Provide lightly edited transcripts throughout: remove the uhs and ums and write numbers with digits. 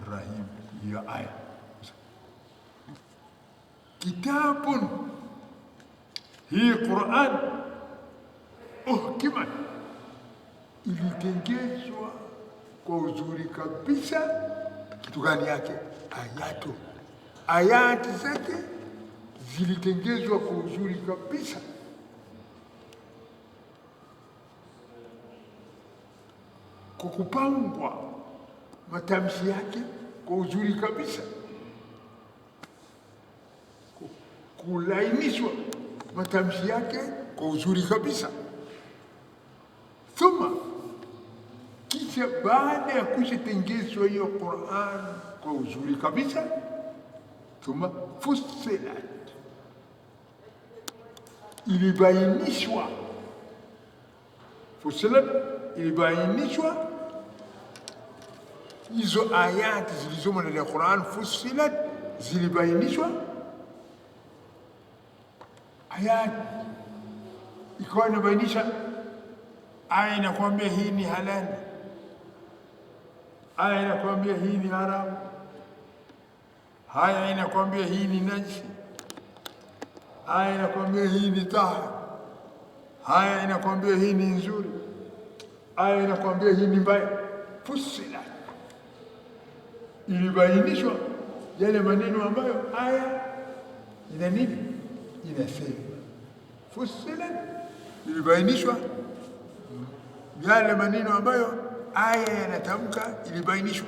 Ar-Rahim, hiyo aya. Kitabun, hii Qur'an uhkimat, ilitengezwa kwa uzuri kabisa. Kitu gani yake? Ayati zake zilitengezwa kwa uzuri kabisa. Kwa kupangwa matamshi yake kwa uzuri kabisa, kulainishwa matamshi yake kwa uzuri kabisa. Thumma, kisha baada ya kushatengezwa hiyo Qur'an kwa uzuri kabisa, thumma fussilat, ilibainishwa. Fussilat, ilibainishwa hizo ayati zilizomo ndani ya Qur'an. Fussilat, zilibainishwa ayati, ikawa inabainisha. Aya inakwambia hii ni halali, aya inakwambia hii ni haramu, aya inakwambia hii ni najisi, aya inakwambia hii ni tahara, aya inakwambia hii ni nzuri, aya inakwambia hii ni mbaya. Fussilat, ilibainishwa yale maneno ambayo aya ina nini, inasema. Fussilat, ilibainishwa yale maneno ambayo aya yanatamka, ilibainishwa.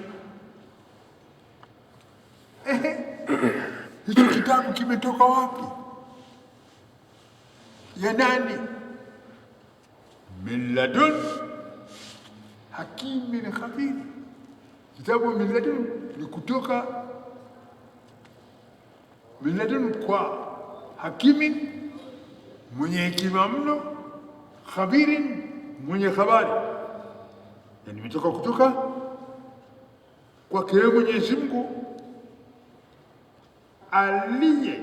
Hicho kitabu kimetoka wapi? Ya nani? Min ladun hakimin khabir. Kitabu min ladun ni kutoka min ladun, kwa hakimin, mwenye hekima mno, khabirin, mwenye habari. Yani imetoka kutoka kwake Mwenyezi Mungu aliye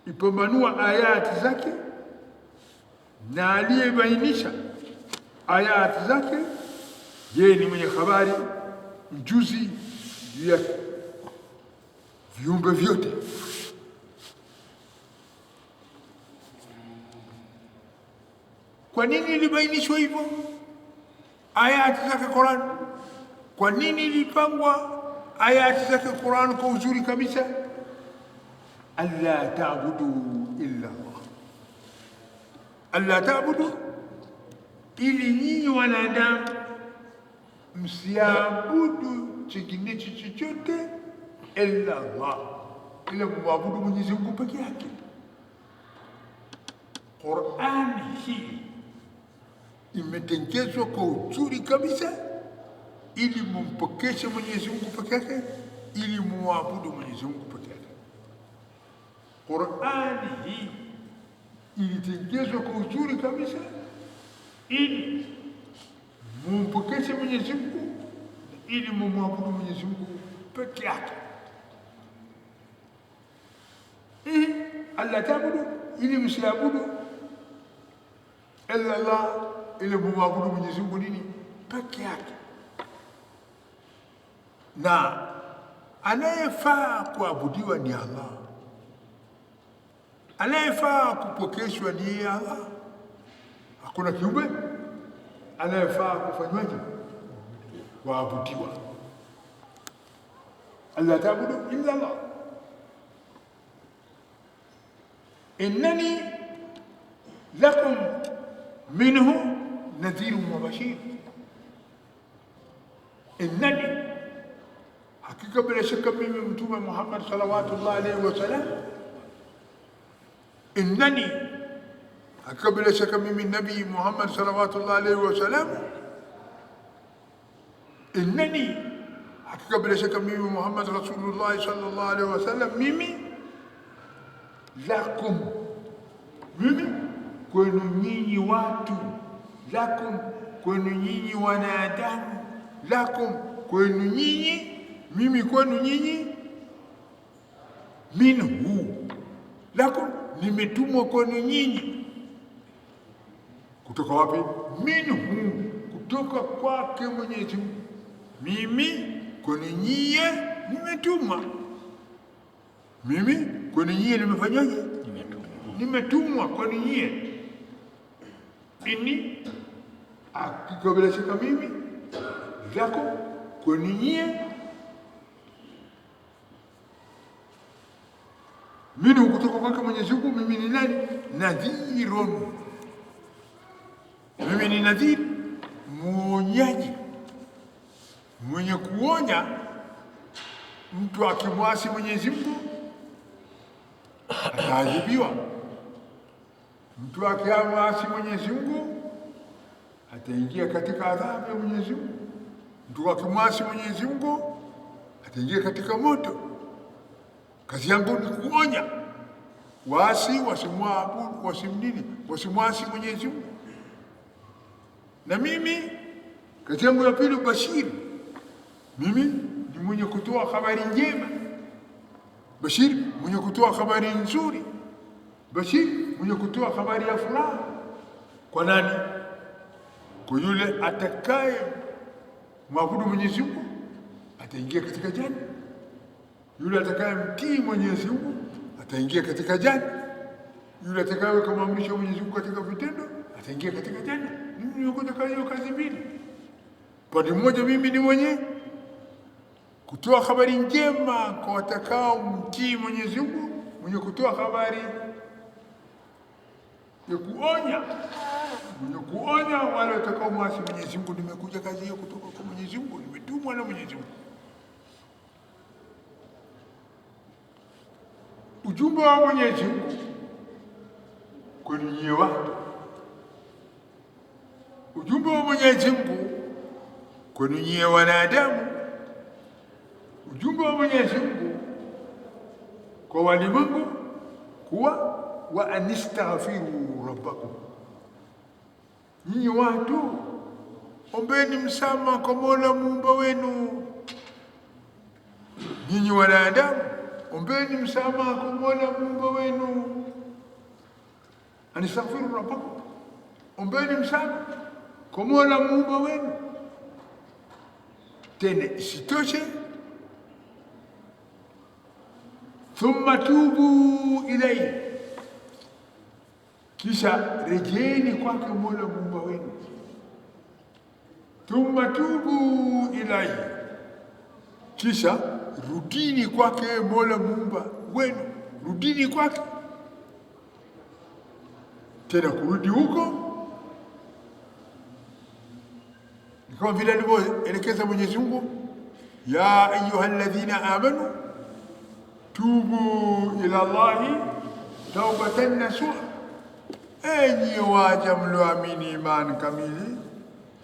ipambanua ayati zake na aliyebainisha ayati zake. Yeye ni mwenye habari, mjuzi juu ya viumbe vyote. Kwa nini ilibainishwa hivyo ayati zake Qur'an? Kwa nini ilipangwa ayati zake Qur'an kwa uzuri kabisa? Alla ta'budu illa Allah, alla ta'budu, ili nyinyi wanadamu msiabudu chingine chochote illa Allah, ila muabudu Mwenyezi Mungu peke yake. Qur'an hii imetengezwa kwa uzuri kabisa ili mumpokeshe Mwenyezi Mungu peke yake, ili muabudu Mwenyezi Mungu peke yake. Qur'ani hii ilitengezwa kwa uzuri kabisa ili mumpokeshe Mwenyezi Mungu, ili muabudu Mwenyezi Mungu peke yake. Alla ta'budu, ili msiabudu illa Allah, ili muabudu Mwenyezi Mungu nini? Peke yake. Na anayefaa kuabudiwa ni Allah, anayefaa kupokeshwa ni Allah. Hakuna kiumbe anayefaa kufanywaje? Kuabudiwa. Alla ta'budu illa Allah. Innani lakum minhu nadhirun wa bashir. Innani, hakika bila shaka mimi Mtume Muhammad salawatullah alayhi wa sallam, innani, hakika bila shaka mimi Nabii Muhammad salawatullah alayhi wa sallam, innani, hakika bila shaka mimi Muhammad Rasulullah sallallahu alayhi wa sallam, mimi lakum, mimi kwenu nyinyi watu, lakum kwenu nyinyi wanadamu, lakum kwenu nyinyi, mimi kwenu nyinyi, minhu, lakum nimetumwa kwenu nyinyi. Kutoka wapi? Minhu, kutoka kwake Mwenyezi Mungu. Mimi kwenu nyie nimetumwa. Mimi kwenu nyie nimefanyaje? Nimetumwa kwenu nyie. Ini hakika bila shaka mimi zako kwenu nyie. Mimi kutoka kwake Mwenyezi Mungu. Mimi ni nani? Nadhirun. Mimi ni nadhir, mwonyaji, mwenye kuonya mtu akimwasi Mwenyezi Mungu ataadhibiwa. Mtu akimwasi Mwenyezi Mungu ataingia katika adhabu ya Mwenyezi Mungu. Mtu akimwasi Mwenyezi Mungu ataingia katika moto. Kazi yangu ni kuonya waasi wasimwabudu, wasimwasi Mwenyezi Mungu. Na mimi kazi yangu ya pili bashiri. Mimi ni mwenye kutoa habari njema. Bashiri mwenye kutoa habari nzuri. Bashiri mwenye kutoa habari ya furaha. Kwa nani? Kwa yule atakaye mwabudu Mwenyezi Mungu ataingia katika janna. Yule atakaye mtii Mwenyezi Mungu ataingia katika janna. Yule atakaye kama amrisho Mwenyezi Mungu katika vitendo ataingia katika janna. Mimi niko katika hiyo kazi mbili. Pande moja mimi ni mwenye kutoa habari njema kwa watakao mtii Mwenyezi Mungu, mwenye kutoa habari ya kuonya, mwenye kuonya wale watakao mwasi Mwenyezi Mungu. Nimekuja kazi hiyo kutoka kwa Mwenyezi Mungu, nimetumwa na Mwenyezi Mungu. Ujumbe wa Mwenyezi Mungu kwenu nyie watu. Ujumbe wa Mwenyezi Mungu kwenu nyie wanadamu. Ujumbe wa Mwenyezi Mungu kwa walimwengu kuwa wa anistaghfiru rabbakum. Nyinyi watu ombeni msamaha kwa Mola Muumba wenu. Nyinyi wanadamu ombeni msamaha kwa Mola Muumba wenu. Anistaghfiru rabbakum, ombeni msamaha kwa Mola Muumba wenu. Tena isitoshe, thumma tubu ilayhi, kisha rejeni kwake Mola Muumba wenu. Thumma tubu ilayhi, kisha rudini kwake Mola Muumba wenu. Rudini kwake. Tena kurudi huko ni kama vile alivyoelekeza Mwenyezi Mungu, ya ayyuhalladhina amanu tubu ila Allahi taubatan nasuha. Enyi waja mlioamini imani kamili,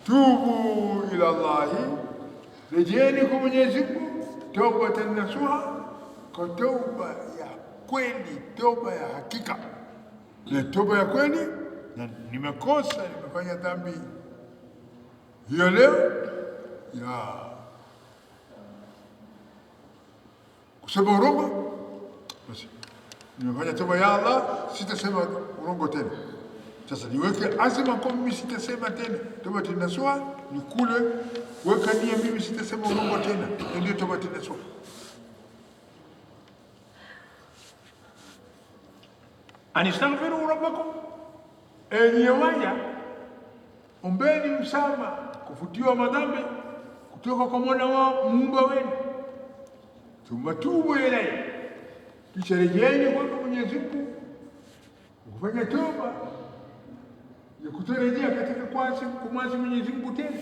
tubu ila Allahi, rejeni kwa Mwenyezi Mungu, taubatan nasuha, kwa tauba ya kweli, tauba ya hakika. Na toba ya kweli, na nimekosa, nimefanya dhambi hiyo leo ya kusema urongo, basi nimefanya toba ya Allah, sitasema urongo tena. Sasa niweke azima kwa mimi sitasema tena. Toba tunasua ni kule weka nia, mimi sitasema urongo tena, ndio toba tunasua. Anistaghfiru rabbakum, enyi waja ombeni msamaha kufutiwa madhambi kutoka kwa Mola wa Muumba wenu. Thumma tubu ilayhi, kisha rejeeni kwa Mwenyezi Mungu kufanya toba ya kutorejea katika kumwasi Mwenyezi Mungu tena.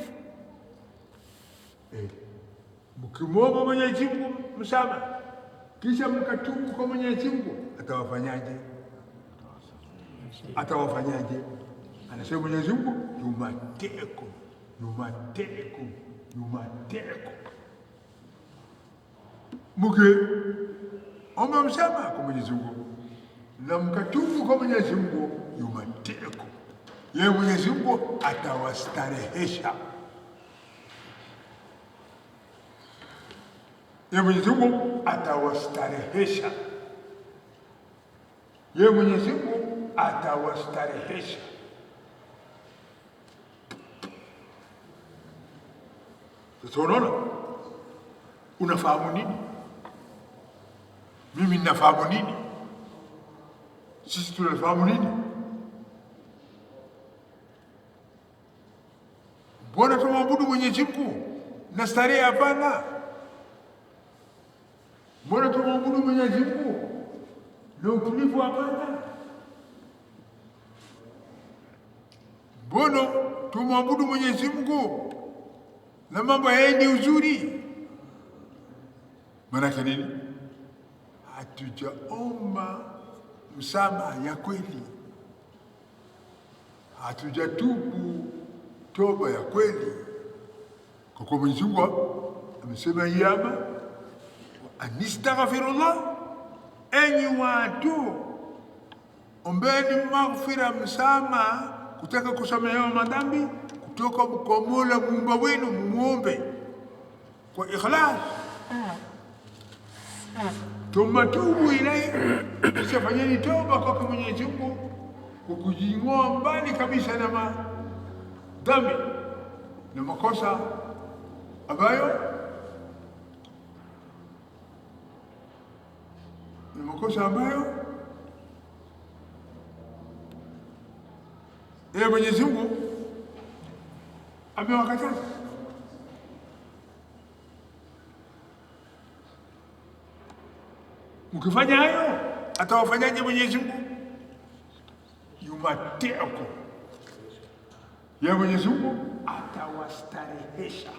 Mkimwomba Mwenyezi Mungu msamaha kisha mkatubu kwa Mwenyezi Mungu, atawafanyaje? Atawafanyaje? Anasema Mwenyezi Mungu, yumateko. Mkiomba msamaha kwa Mwenyezi Mungu na mkatubu kwa Mwenyezi Mungu, yumateko, yeye Mwenyezi Mungu atawastarehesha. Yeye Mwenyezi Mungu atawastarehesha. Yeye Mwenyezi Mungu atawastarehesha. Sasa unaona, Unafahamu nini? Mimi ninafahamu nini? Sisi tunafahamu nini? Mbona tumwabudu Mwenyezi Mungu na starehe hapana? Mbona tumwabudu Mwenyezi Mungu na utulivu hapana? Mbona tumwabudu Mwenyezi Mungu na mambo hayaendi uzuri? Maana nini? Hatujaomba msamaha ya kweli, hatujatubu toba ya kweli, kwa kuwa Mwenyezi Mungu amesema yama anistaghfirullah, enyi watu ombeni maghfira, msamaha, kutaka kusamehewa madhambi kutoka kwa Mola Muumba wenu, muombe kwa ikhlas. Thumma tubu ilayhi, kisha fanyeni toba kwa Mwenyezi Mungu kwa kujing'oa mbali kabisa na madhambi na makosa ambayo Mwenyezi Mungu amewakataza. Mkifanya hayo, atawafanyaje Mwenyezi Mungu? Yumatiukum, ya Mwenyezi Mungu atawastarehesha.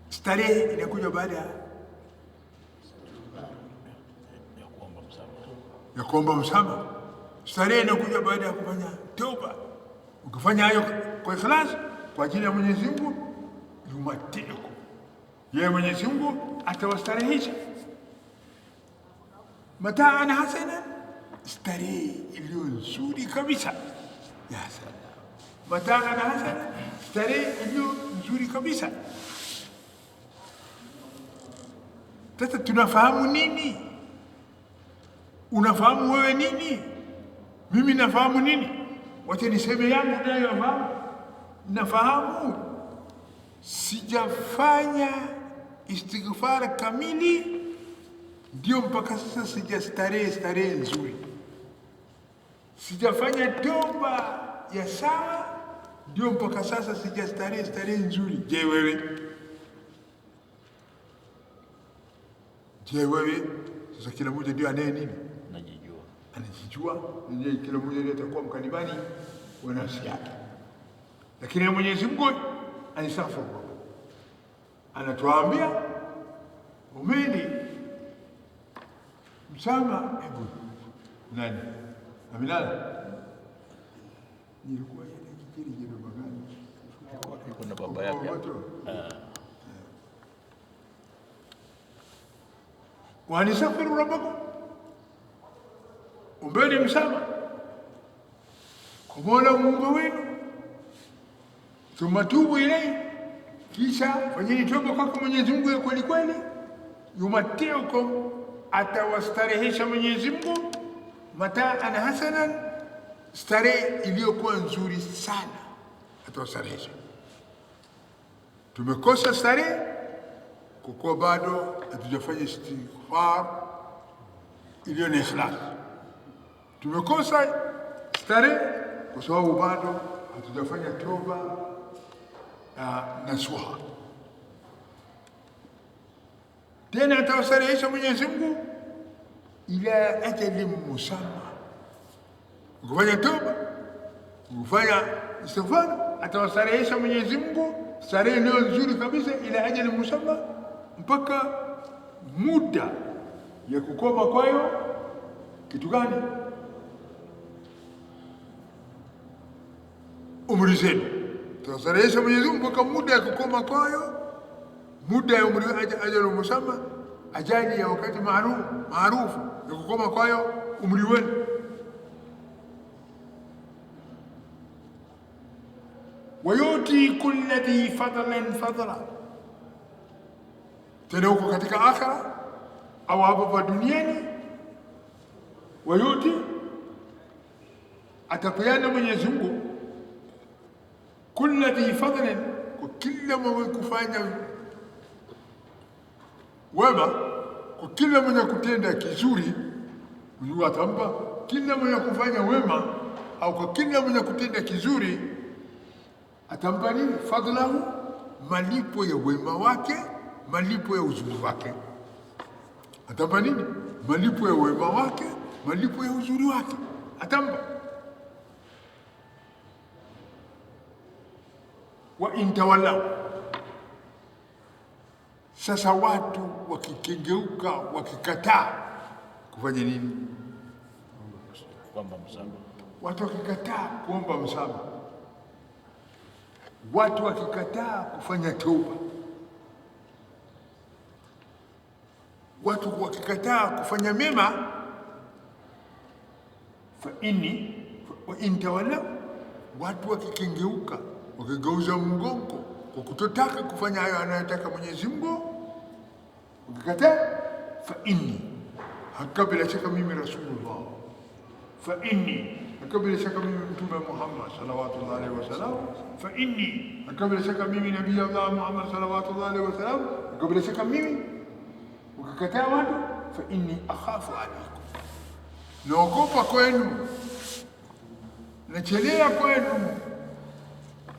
Starehe inakuja baada ya kuomba msamaha. Starehe inakuja baada ya kufanya toba. Ukifanya hayo kwa ikhlas kwa ajili ya Mwenyezi Mungu, yumatiukum, ya Mwenyezi Mungu atawastarehesha. Mataan hasana, starehe iliyo nzuri kabisa. Ya salam, mataan hasana, starehe iliyo nzuri kabisa. Sasa tunafahamu nini? Unafahamu wewe nini? Mimi nafahamu nini? Wacha niseme yangu nayofahamu. Nafahamu sijafanya istighfar kamili, ndio mpaka sasa sijastarehe nzuri. Sijafanya toba ya sawa, ndio mpaka sasa sijastarehe nzuri. Je, wewe? Sasa kila mmoja ndio anaye nini? Anajijua. Kila mmoja ndio atakuwa mkalimani wa nafsi yake. Lakini Mwenyezi Mungu anisafu, anatuambia umeni msamaha. Hebu nani Aminala nilikuwa yeye kijiji jina bagani kuna baba yake wanisafiru rabbakum, ombeni msamaha kwa Mola Muumba wenu. Thumma tubu ilayhi, kisha fanyeni toba kwa Mwenyezi Mungu ya kweli kweli. Yumatiukum, atawastarehesha Mwenyezi Mungu. Mataan hasanan, starehe iliyokuwa nzuri sana, atawastarehesha. Tumekosa starehe kwa kuwa bado hatujafanya istighfar iliyo na ikhlas. Tumekosa starehe kwa sababu bado hatujafanya toba nasuha. Tena atawastarehesha Mwenyezi Mungu ila ajali musamma. Ukifanya toba, ukifanya istighfar, atawastarehesha Mwenyezi Mungu starehe iliyo nzuri kabisa, ila ajali musamma, mpaka muda ya kukoma kwayo. Kitu gani? Umri zenu. Atawastarehesha Mwenyezi Mungu mpaka muda ya kukoma kwayo, muda ya umri, ajali musamma, ajali ya wakati maarufu ya kukoma kwayo umri wenu. Wayuti kulli dhi fadlan fadla, tena huko katika akhira au hapa duniani. Wayuti, atapeana Mwenyezi Mungu kulli dhi fadlan, kwa kila mwenye kufanya wema kwa kila mwenye kutenda kizuri, Mungu atampa. Kila mwenye kufanya wema au kwa kila mwenye kutenda kizuri atampa nini? Fadlahu, malipo ya wema wake, malipo ya uzuri wake. Atampa nini? Malipo ya wema wake, malipo ya uzuri wake atampa. Wa intawallau, sasa watu wakikengeuka, wakikataa kufanya nini? Kuomba msamaha. Watu wakikataa kuomba msamaha, watu wakikataa kufanya toba, watu wakikataa kufanya mema, fa inni wa intawallau, watu wakikengeuka, wakigeuza mgongo kwa kutotaka kufanya hayo anayotaka Mwenyezi Mungu, wakikataa, fa inni, hakika bila shaka mimi Rasulullah, fa inni, hakika bila shaka mimi Mtume Muhammad sallallahu alaihi wasallam, fa inni, hakika bila shaka mimi Nabii Allah Muhammad sallallahu alaihi wasallam, hakika bila shaka mimi, wakikataa watu, fa inni akhafu alaikum, naogopa kwenu, nachelea kwenu,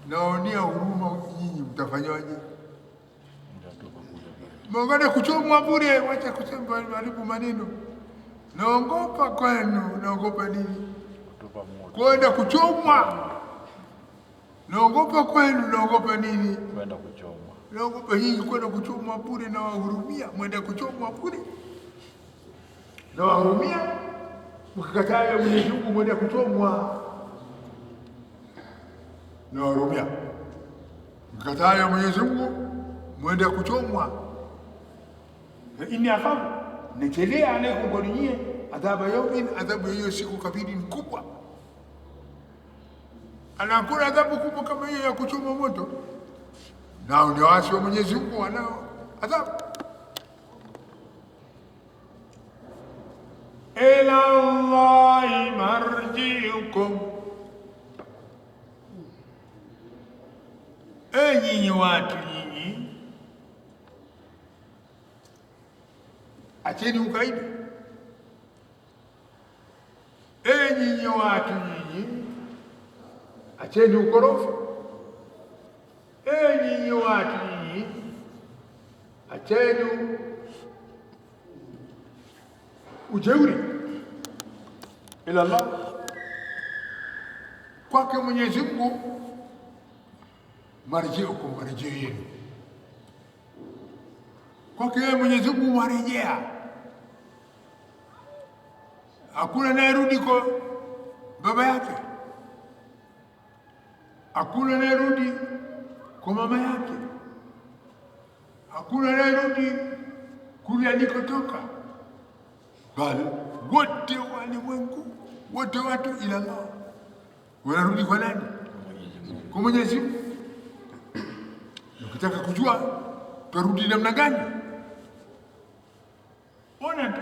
naonea huruma nyinyi, mtafanyaje? Mwangana kuchomwa bure, wacha kusema haribu maneno. Naogopa kwenu, naogopa nini? Kwenda kuchomwa. Naogopa kwenu, naogopa nini? Kwenda kuchomwa. Naogopa nyinyi kwenda kuchomwa bure, na wahurumia, mwenda kuchomwa bure. Na wahurumia, mkikataa Mwenyezi Mungu mwenda kuchomwa. Na wahurumia, mkikataa Mwenyezi Mungu mwenda kuchomwa. Inni akhafu, nachelea alaikum kwa nyinyi, adhaba yawmin, adhabu hiyo siku kabiri kubwa. Anakuna adhabu kubwa kama hiyo ya kuchoma moto, nao ndio waasi wa Mwenyezi Mungu wanao adhabu. Ila Allahi marjiukum, nyinyi watu nyinyi, acheni ukaidi. Nyinyi watu nyinyi, acheni ukorofi. Nyinyi watu nyinyi, acheni ujeuri. Ila Allah, kwake Mwenyezi Mungu marjiukum, marejeo yenu. Kwake Mwenyezi Mungu marejea. Hakuna anayerudi kwa baba yake, hakuna anayerudi kwa mama yake, hakuna anayerudi kule alikotoka, bali wote walimwengu, wote watu ila Allah, wanarudi kwa nani? Kwa Mwenyezi Mungu. Ukitaka kujua tarudi namna gani, ona tu,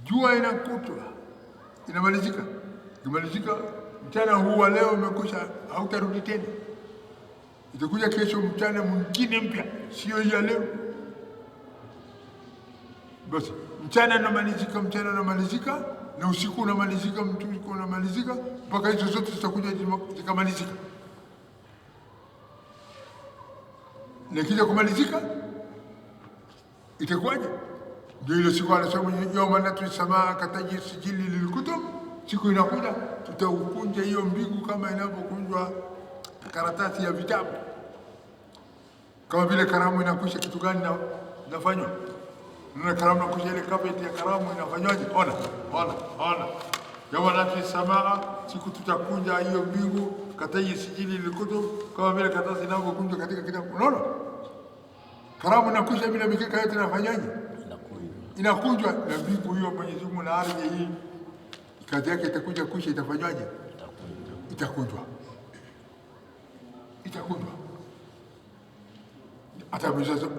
jua inakutwa inamalizika, imalizika mchana huu wa leo umekwisha, hautarudi tena. Itakuja kesho mchana mwingine mpya, sio ya leo. Basi mchana unamalizika, mchana unamalizika, na usiku unamalizika, usiku unamalizika, mpaka hizo zote zitakuja zikamalizika. Nikija kumalizika itakuwaje? Ndio ile siku anasema yawma natwi samaa kataji sijili lilkutub, siku inakuja tutaukunja hiyo mbingu kama inavyokunjwa karatasi ya vitabu. Kama vile karamu inakwisha, kitu gani inafanywa? Nuna karamu inakwisha, ile carpet ya karamu inafanywaje? Ona. Yawma natwi samaa, siku tutakunja hiyo mbingu kataji sijili lilkutub, kama vile karatasi inavyokunjwa katika kitabu. Unaona? Karamu inakwisha, bila mikeka yote inafanywaje? Inakunjwa. Na mbingu hiyo Mwenyezi Mungu na ardhi hii kazi yake itakuja kuisha, itafanywaje? Itakunjwa. Hata mzazo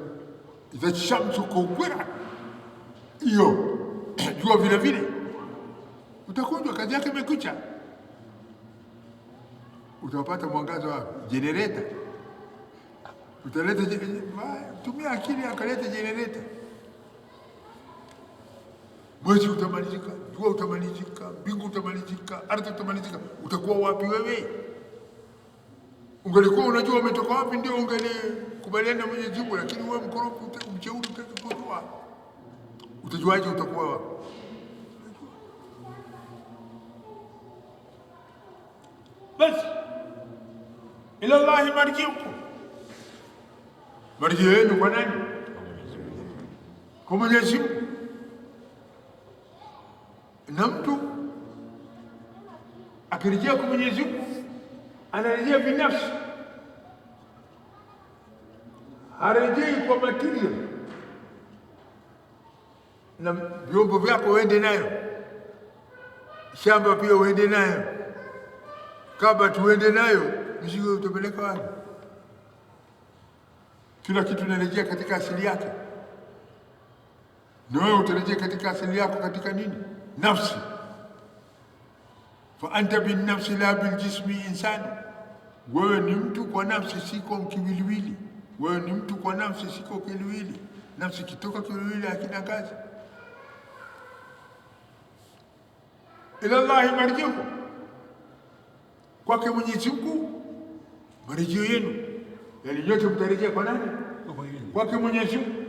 idha shamsu kuwira, hiyo jua vile vile utakunjwa, kazi yake imekucha. Utapata mwangaza wa generator, Utaleta tumia akili, akaleta generator. Mwezi utamalizika, jua utamalizika, mbingu utamalizika, ardhi utamalizika. Utakuwa wapi wewe? Ungelikuwa unajua umetoka wapi, ndio ungelikubaliana na Mwenyezi Mungu. Lakini wewe mkorofi, mcheuri, utakujua. Utajuaje utakuwa wapi? Basi ila Allahi marjiukum, marjio yenu kwa nani? Kwa Mwenyezi Mungu. Na mtu akirejea kwa Mwenyezi Mungu anarejea binafsi, harejei kwa material. Na vyombo vyako uende nayo, shamba pia uende nayo, kaba tuende nayo, mzigo utapeleka wapi? Kila kitu narejea katika asili yake, na wewe utarejea katika asili yako. Katika nini? Nafsi. Fa anta bin nafsi la bil jismi insani, wewe ni mtu kwa nafsi, siko kiwiliwili. Wewe ni mtu kwa nafsi, siko kiwiliwili. Nafsi kitoka kiwiliwili hakina kazi. Ila Allahi marjiukum, kwake Mwenyezi Mungu marejeo yenu. Yani nyote mtarejea kwa nani? Kwake Mwenyezi Mungu.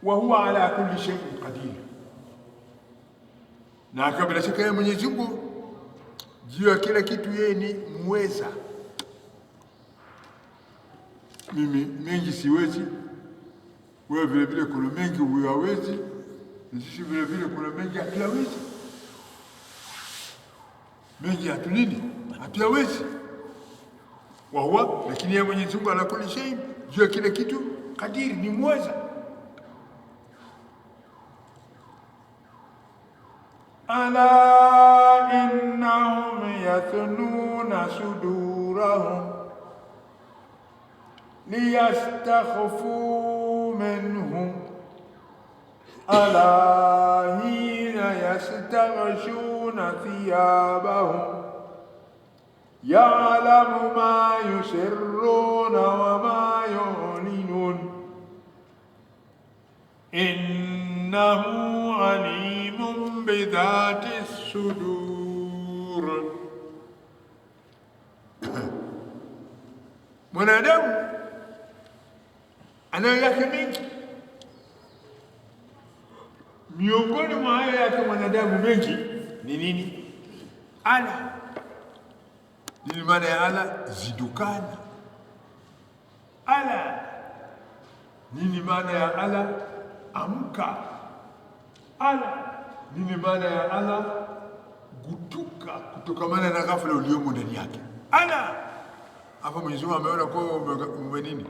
Wa huwa ala kulli shay'in qadir, na kabla shaka ya Mwenyezi Mungu juu ya kila kitu yeye ni mweza. Mimi mengi siwezi, wewe vile vile kuna mengi huyawezi, na sisi vile vile kuna mengi hatuyawezi. Mengi hatulini, hatuyawezi. Wa huwa, lakini ya Mwenyezi Mungu ala kulli shay'in, juu ya kila kitu qadir, ni mweza. Ala innahum yathnuna sudurahum liyastakhfu minhum ala hina yastaghshuna thiyabahum ya'lamu ma yusirruna wa ma yu'linun innahu alimun bidhati sudur. Mwanadamu anayo yake mengi. Miongoni mwa hayo yake mwanadamu mengi ni nini? Ala. Nini maana ya ala? Zidukana. Ala. Nini maana ya ala? Amka. Ala. Nini maana ya ala? Gutuka, kutokamana na ghafla uliomo ndani yake. Ala. Hapa Mwenyezi Mungu ameona kwa nini?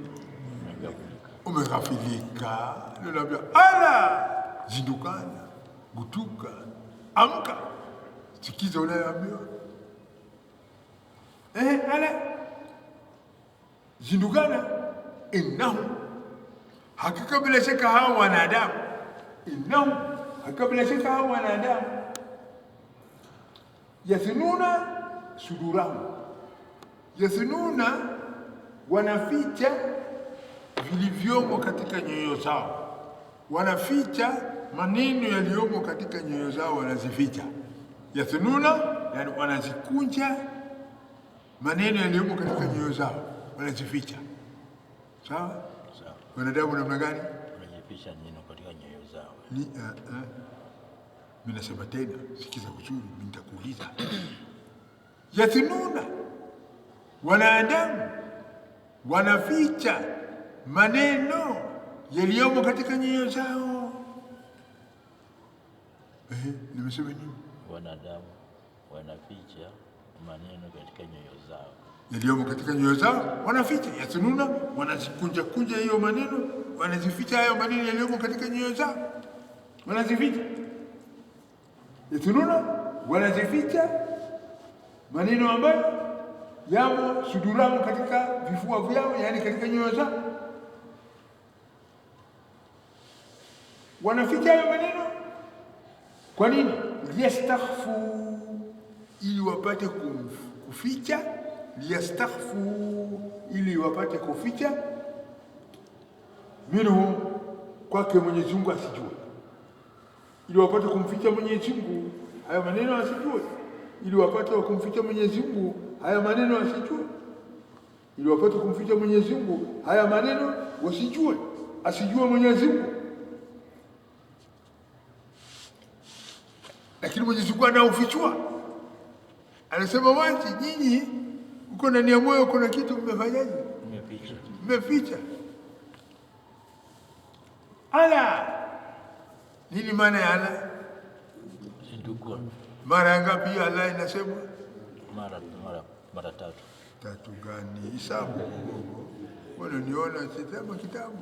Umeghafilika. Ndio naambia ala, zindukana, gutuka, amka. Sikiza unayoambiwa. Ala. Zindukana, innahu, hakika bila shaka hao wanadamu. Innahu, hakika bila shaka hao wanadamu. Yathnuna sudurahum, yathnuna, wanaficha vilivyomo katika nyoyo zao. Wanaficha maneno yaliyomo katika nyoyo zao, wanazificha. Yathnuna, yani wanazikunja maneno yaliyomo katika nyoyo zao, wanazificha. Sawa? Sawa. Wanadamu namna gani? Wanajificha neno katika nyoyo zao. Mimi nasema tena, sikiza vizuri, mimi nitakuuliza. Yathnuna, wanadamu wanaficha maneno yaliyomo katika nyoyo zao. Nimesema nini? Wanadamu wanaficha maneno katika nyoyo zao, yaliyomo katika nyoyo zao wanaficha. Yathnuna, wanazikunja kunja hiyo maneno, wanazificha hayo maneno yaliyomo katika nyoyo zao, wanazificha. Yathnuna, wanazificha maneno ambayo yamo sudurahum, katika vifua vyao, yani katika nyoyo zao. Wanaficha hayo maneno kwa nini? Liyastakhfu, ili wapate kuficha, liyastakhfu, ili wapate kuficha, minhu, kwake Mwenyezi Mungu asijue, ili wapate kumficha Mwenyezi Mungu haya maneno asijue, ili wapate kumficha Mwenyezi Mungu haya maneno asijue, ili wapate kumficha Mwenyezi Mungu haya maneno wasijue, asijue Mwenyezi Mungu. Lakini Mwenyezi Mungu anaufichua, anasema wazi, nyinyi uko ndani ya moyo kuna kitu mmefanyaje? Mmeficha. Ala, nini maana ya ala? Mara ngapi ala inasema? Mara tatu. Tatu gani? Hisabu wananiona sitama kitabu.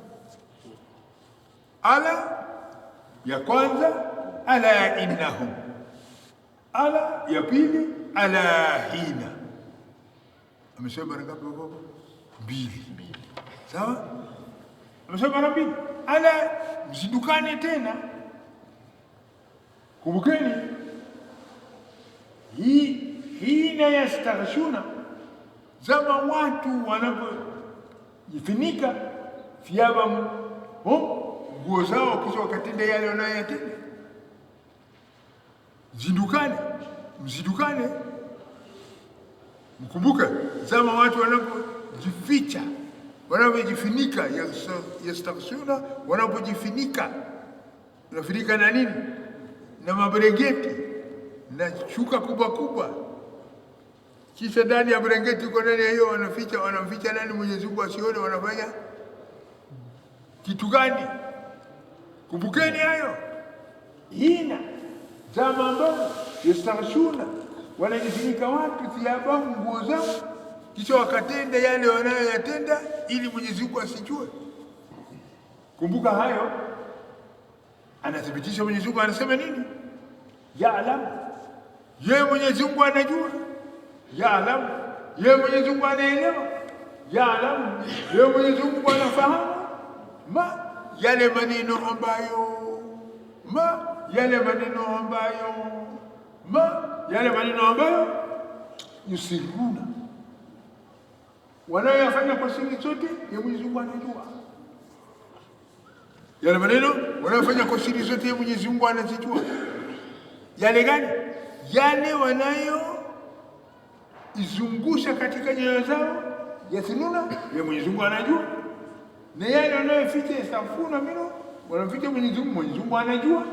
Ala ya kwanza, ala ya innahum. Ala ya pili, ala hina. Amesema mara ngapi baba? Mbili. Sawa? Amesema mara mbili. Ala, mzindukane tena. Kumbukeni, hina yastaghshuna, zama watu wanapojifunika thiyabahum, nguo zao, kisha wakatenda yale wanayoyatenda. Zindukane, mzindukane. Mkumbuke zama watu wanapojificha, wanapojifunika, yastaghshuna, wanapojifunika. Unafunika na nini? Na mabrengeti na shuka kubwa kubwa, kisha ndani ya brengeti uko ndani ya hiyo wanamficha nani? Mwenyezi Mungu asione. Wanafanya kitu gani? Kumbukeni hayo. Hina zama ambazo yastaghshuna, wanajifunika watu thiyabahum, nguo zao, kisha wakatenda yale wanayoyatenda ili Mwenyezi Mungu asijue. Kumbuka hayo. Anathibitisha Mwenyezi Mungu, anasema nini? Ya'lam, yeye Mwenyezi Mungu anajua. Ya'lam, yeye Mwenyezi Mungu anaelewa. Ya'lam, yeye Mwenyezi Mungu anafahamu yale maneno ambayo yusiruna, wanayoyafanya kwa siri zote, yeye Mwenyezi Mungu anajua. Yale maneno wanayofanya kwa siri zote, yeye Mwenyezi Mungu anazijua. Yale gani? Yale wanayoizungusha katika nyoyo zao, yasinuna, yeye Mwenyezi Mungu anajua. Na yale wanayoficha, yastafuna minhu, wanamficha Mwenyezi Mungu, Mwenyezi Mungu anajua.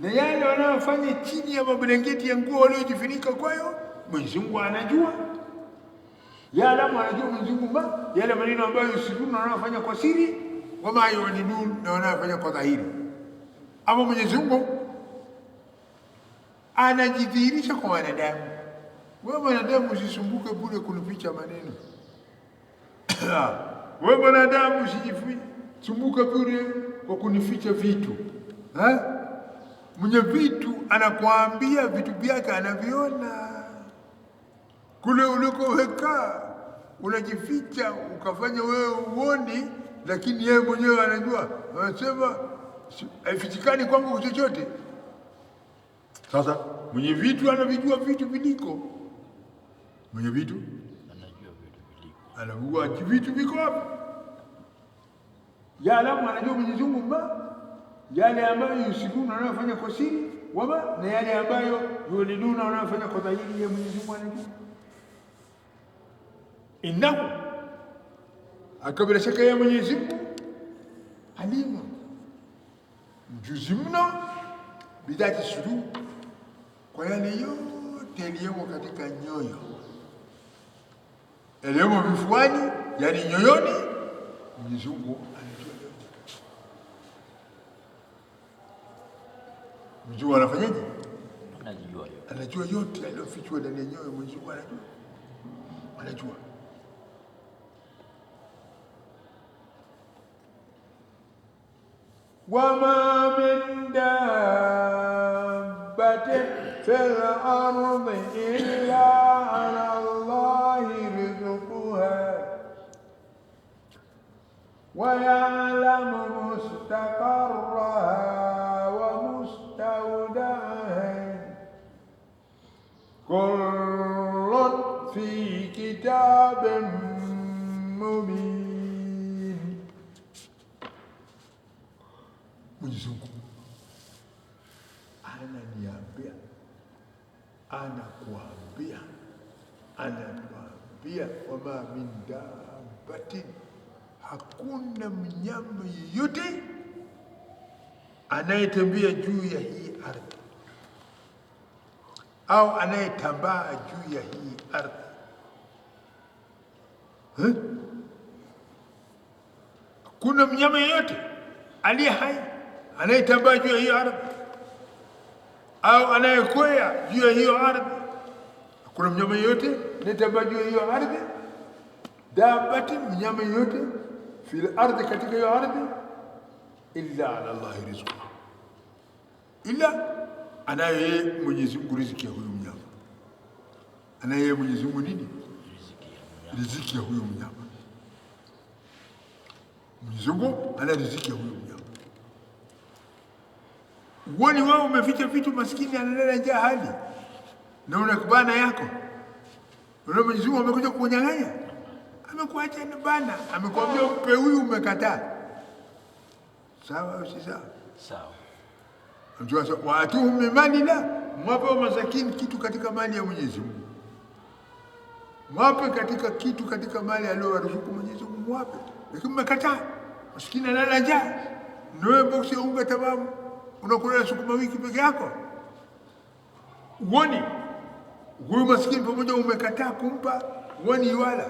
Na yale wanayofanya chini ya mabrengeti ya nguo waliojifunika kwayo, Mwenyezi Mungu anajua. Yalamu, anajua Mwenyezi Mungu yale maneno ambayo yusiruna, wanayofanya kwa siri, wama yu'linun, na wanayofanya kwa dhahiri. Ama Mwenyezi Mungu anajidhihirisha kwa wanadamu. Wewe mwanadamu usisumbuke bure kunificha maneno. Wewe mwanadamu usijisumbuke bure kwa kunificha vitu. Mwenye vitu anakuambia vitu vyake anaviona. Kule ulikoweka unajificha ukafanya wewe uone, lakini yeye mwenyewe anajua. Anasema haifichikani kwangu chochote. Sasa mwenye vitu anavijua vitu viliko. Mwenye vitu anajua vitu viko wapi. Yalamu, anajua Mwenyezi Mungu yale ambayo yusiruna, wanayofanya kwa siri, na yale ambayo yu'linuna, wanayofanya kwa dhahiri, yeye Mwenyezi Mungu anajua. Innahu, akabila shaka ya Mwenyezi Mungu, alimu, mjuzi mno, bidhati sudur, kwa yale yote yaliyomo katika nyoyo, yaliyomo vifuani, yani nyoyoni, Mwenyezi Mungu anajua yote. Mwenyezi Mungu anafanyaje? Anajua yote yaliyofichwa ndani ya nyoyo. Mwenyezi Mungu anajua. Wama min dabbatin fil ardi illa ala Allahi rizquha wa ya'lamu mustaqarraha wa mustawda'aha kullun fi kitabin mubin. Mwenyezi Mungu ananiambia, anakuambia, anatuambia, wama min dabbatin, hakuna mnyama yeyote anayetembea juu ya hii ardhi au anayetambaa juu ya hii ardhi Hakuna mnyama yeyote aliye hai anayetambaa juu ya hiyo ardhi au anayekwea juu ya hiyo ardhi. Hakuna mnyama yeyote anayetambaa juu ya hiyo ardhi, dabati, mnyama yeyote fil ardhi, katika hiyo ardhi, illa ala Allahi rizquha, ila anaye Mwenyezi Mungu riziki ya huyo mnyama. Anaye Mwenyezi Mungu nini? Riziki ya huyo mnyama. Mwenyezi Mungu ana riziki ya huyo mnyama. Uoni wewe umeficha vitu, maskini analala njaa hali na unakubana yako. Unaona Mwenyezi Mungu amekuja kukunyang'anya, amekuacha ni bana, amekwambia upe huyu, umekataa. Sawa au si sawa? Sawa. Ndio sasa, waatuhum min malillah, mwape masakini kitu katika mali ya Mwenyezi Mungu. Mwape katika kitu katika mali aliyowaruzuku Mwenyezi Mungu, mwape. Lakini mmekataa, maskini analala njaa, ndio boksi ya unga tabamu unakula sukuma wiki peke yako. Uoni huyu maskini pamoja umekataa kumpa, uoni iwala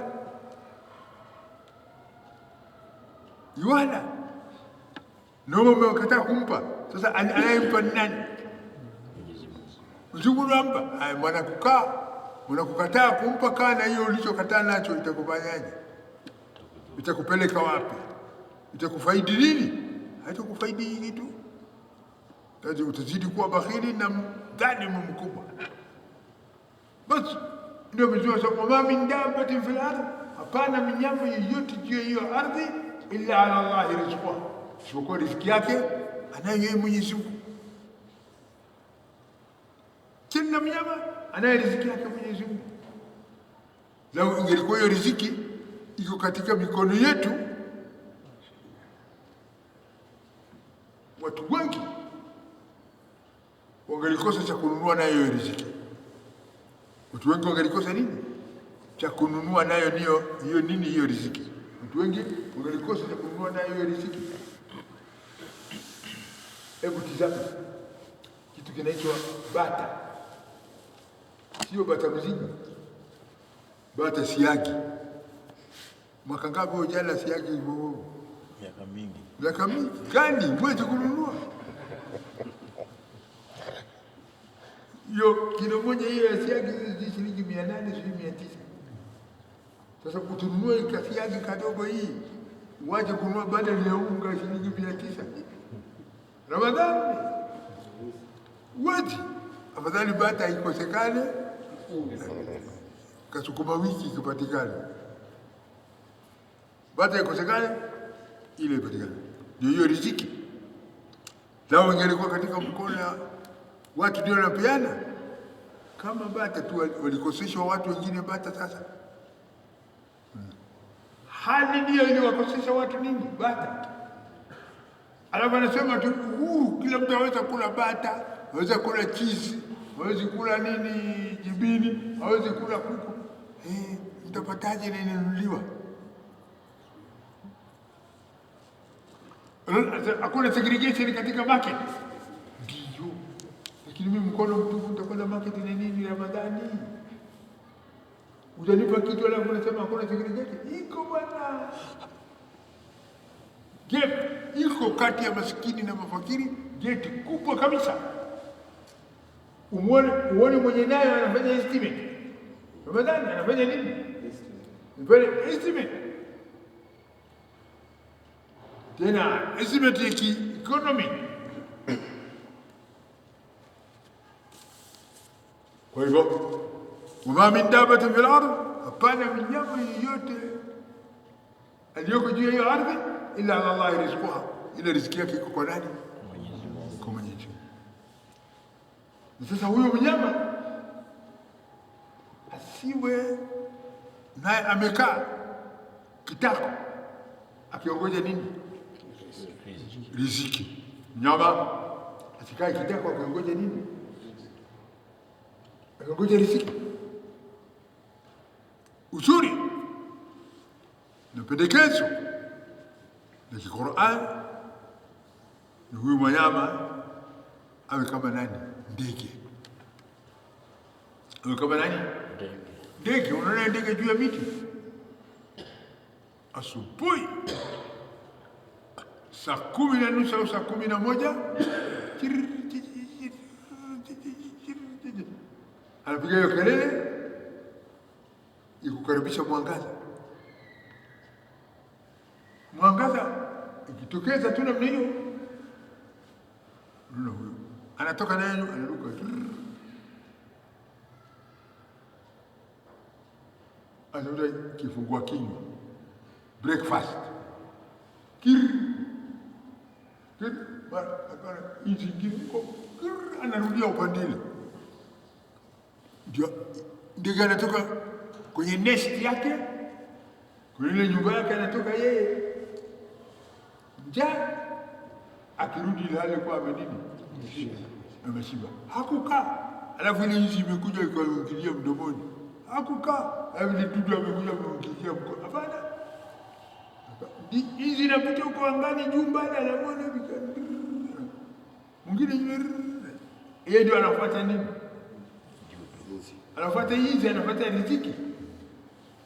ndio umekataa kumpa. Sasa anayempa ni nani? Mzungu anampa. Haya, mnakukataa kumpa, kaa na hiyo ulichokataa nacho, itakufanyaje? Itakupeleka wapi? Itakufaidi nini? Haitakufaidi hili tu, utazidi kuwa bakhili na dhalimu mkubwa. Basi ndio mzungu sasa, wama min dabbatin fil ardh, hapana mnyama yeyote juu ya hiyo ardhi, illa ala Allahi rizquha, isipokuwa riziki yake anayo yeye Mwenyezi Mungu. Kila mnyama anayo riziki yake Mwenyezi Mungu. Lau ingelikuwa hiyo riziki iko katika mikono yetu, watu wengi wangelikosa cha kununua nayo hiyo riziki. Watu wengi wangelikosa nini cha kununua nayo hiyo riziki. Watu wengi wangelikosa cha kununua nayo hiyo riziki. Hebu tizama kitu kinaitwa bata, sio bata mzinga, bata siagi. Mwaka ngapi ujala siagi hivyo? Miaka mingi. Miaka mingi gani mwezi kununua? Hiyo kilo moja hiyo ya siagi ni shilingi 800, shilingi 900. Sasa kutununua ikasiagi kadogo hii, uache kununua bada ya unga shilingi 900 Ramadhani. Waje afadhali bata ikosekane, kasukuma wiki ikipatikana. Bata ikosekane, ile ipatikane. Ndio hiyo riziki. Lao ingelikuwa katika mkono ya watu ndio wanapeana. Kama bata tu walikoseshwa watu wengine bata sasa. Hali ndio iliwakosesha watu nini? Bata. Alafu anasema tu kila mtu aweza kula bata, aweza kula chizi, aweza kula nini jibini, aweza kula kuku. Mtapataje na inanunuliwa? Hakuna segregation katika market. Ndio. Lakini mimi mkono mtupu nitakwenda market na nini Ramadhani? Utanipa kitu alafu unasema hakuna segregation? Iko bwana. Gap iko kati ya maskini na mafakiri, geti kubwa kabisa. Uone mwenye nayo anafanya estimate. Ramadhani anafanya nini? Estimate. Tena estimate ya economy. Kwa hivyo, wama min dabbatin fil ardh, hapana mnyama yeyote aliyoko juu ya hiyo ardhi, illa ala Allahi rizquha, ila riziki yake iko kwa nani? Kwa Mwenyezi Mungu. Sasa huyo mnyama asiwe naye amekaa kitako akiongoja nini? Riziki. Mnyama asikae kitako akiongoja nini? Akiongoja riziki. Uzuri na pendekezo la Qur'an ni huyu mnyama awe kama nani? Ndege. Awe kama nani? Ndege. Unaona ndege juu ya miti asubuhi saa 10:30 au saa 11 anapiga hiyo kelele ikukaribisha mwangaza. Mwangaza ikitokeza tu namna hiyo, ndio huyo anatoka naye anaruka anaenda kifungua kinywa, breakfast anarudia upandile. Ndio ndege anatoka kwenye nest yake, kwenye ile nyumba yake, anatoka yeye njaa, akirudi ile hali kwa amenini ameshiba, hakukaa. Alafu ile hizi imekuja ikaingilia mdomoni, hakukaa. Alafu ile dudu amekuja kumwingilia mkono, hapana. Hizi inapita huko angani juu mbali, anaona mwingine yeye ndio anafuata nini? Anafuata hizi, anafuata riziki.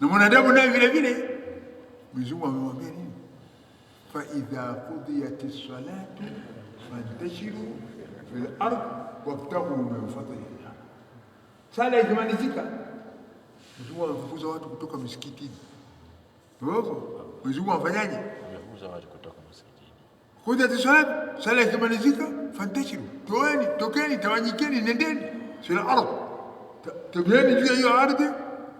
Na mwanadamu naye vile vile Mwenyezi Mungu amemwambia nini? Fa idha qudiyatis salatu fantashiru fil ardh wabtaghu min fadlillah. Sala ikimalizika, Mwenyezi Mungu anafukuza watu kutoka misikitini. Mwenyezi Mungu afanyaje? Anafukuza watu kutoka misikitini. Qudiyatis salatu, sala ikimalizika, fantashiru, tokeni, tawanyikeni, nendeni fil ardh, tabieni juu ya hiyo ardhi,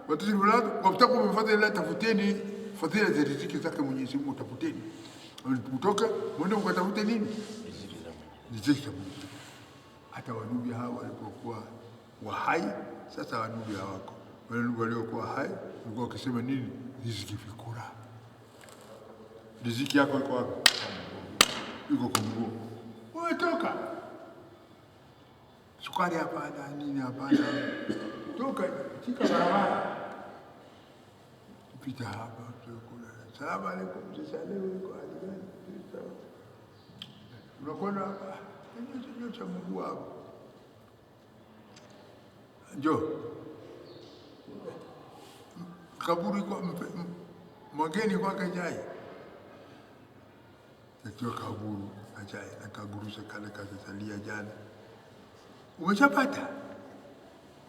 watashiru fil ardh wabtaghu min fadlillah, tafuteni fadhila za riziki zake Mwenyezi Mungu, tafuteni. Mtoka mwende mkatafute nini? Riziki za Mungu. Hata wanubi hawa walipokuwa wahai, sasa wanubi hawako. Wanubi waliokuwa hai walikuwa wakisema nini? Riziki fikura. Riziki yako iko wapi? Iko kwa Mungu. Toka. Sukari hapana, nini hapana. Toka, shika barabara. Pita hapa, salamu alaykum, sisalewe kwa hali gani? Unakwenda hapa, ndio cha Mungu hapo. Njoo. Kaburi kwa mwageni kwa kajai. Ndio kaburu kajai na kagurusa kale kazalia jana. Umeshapata?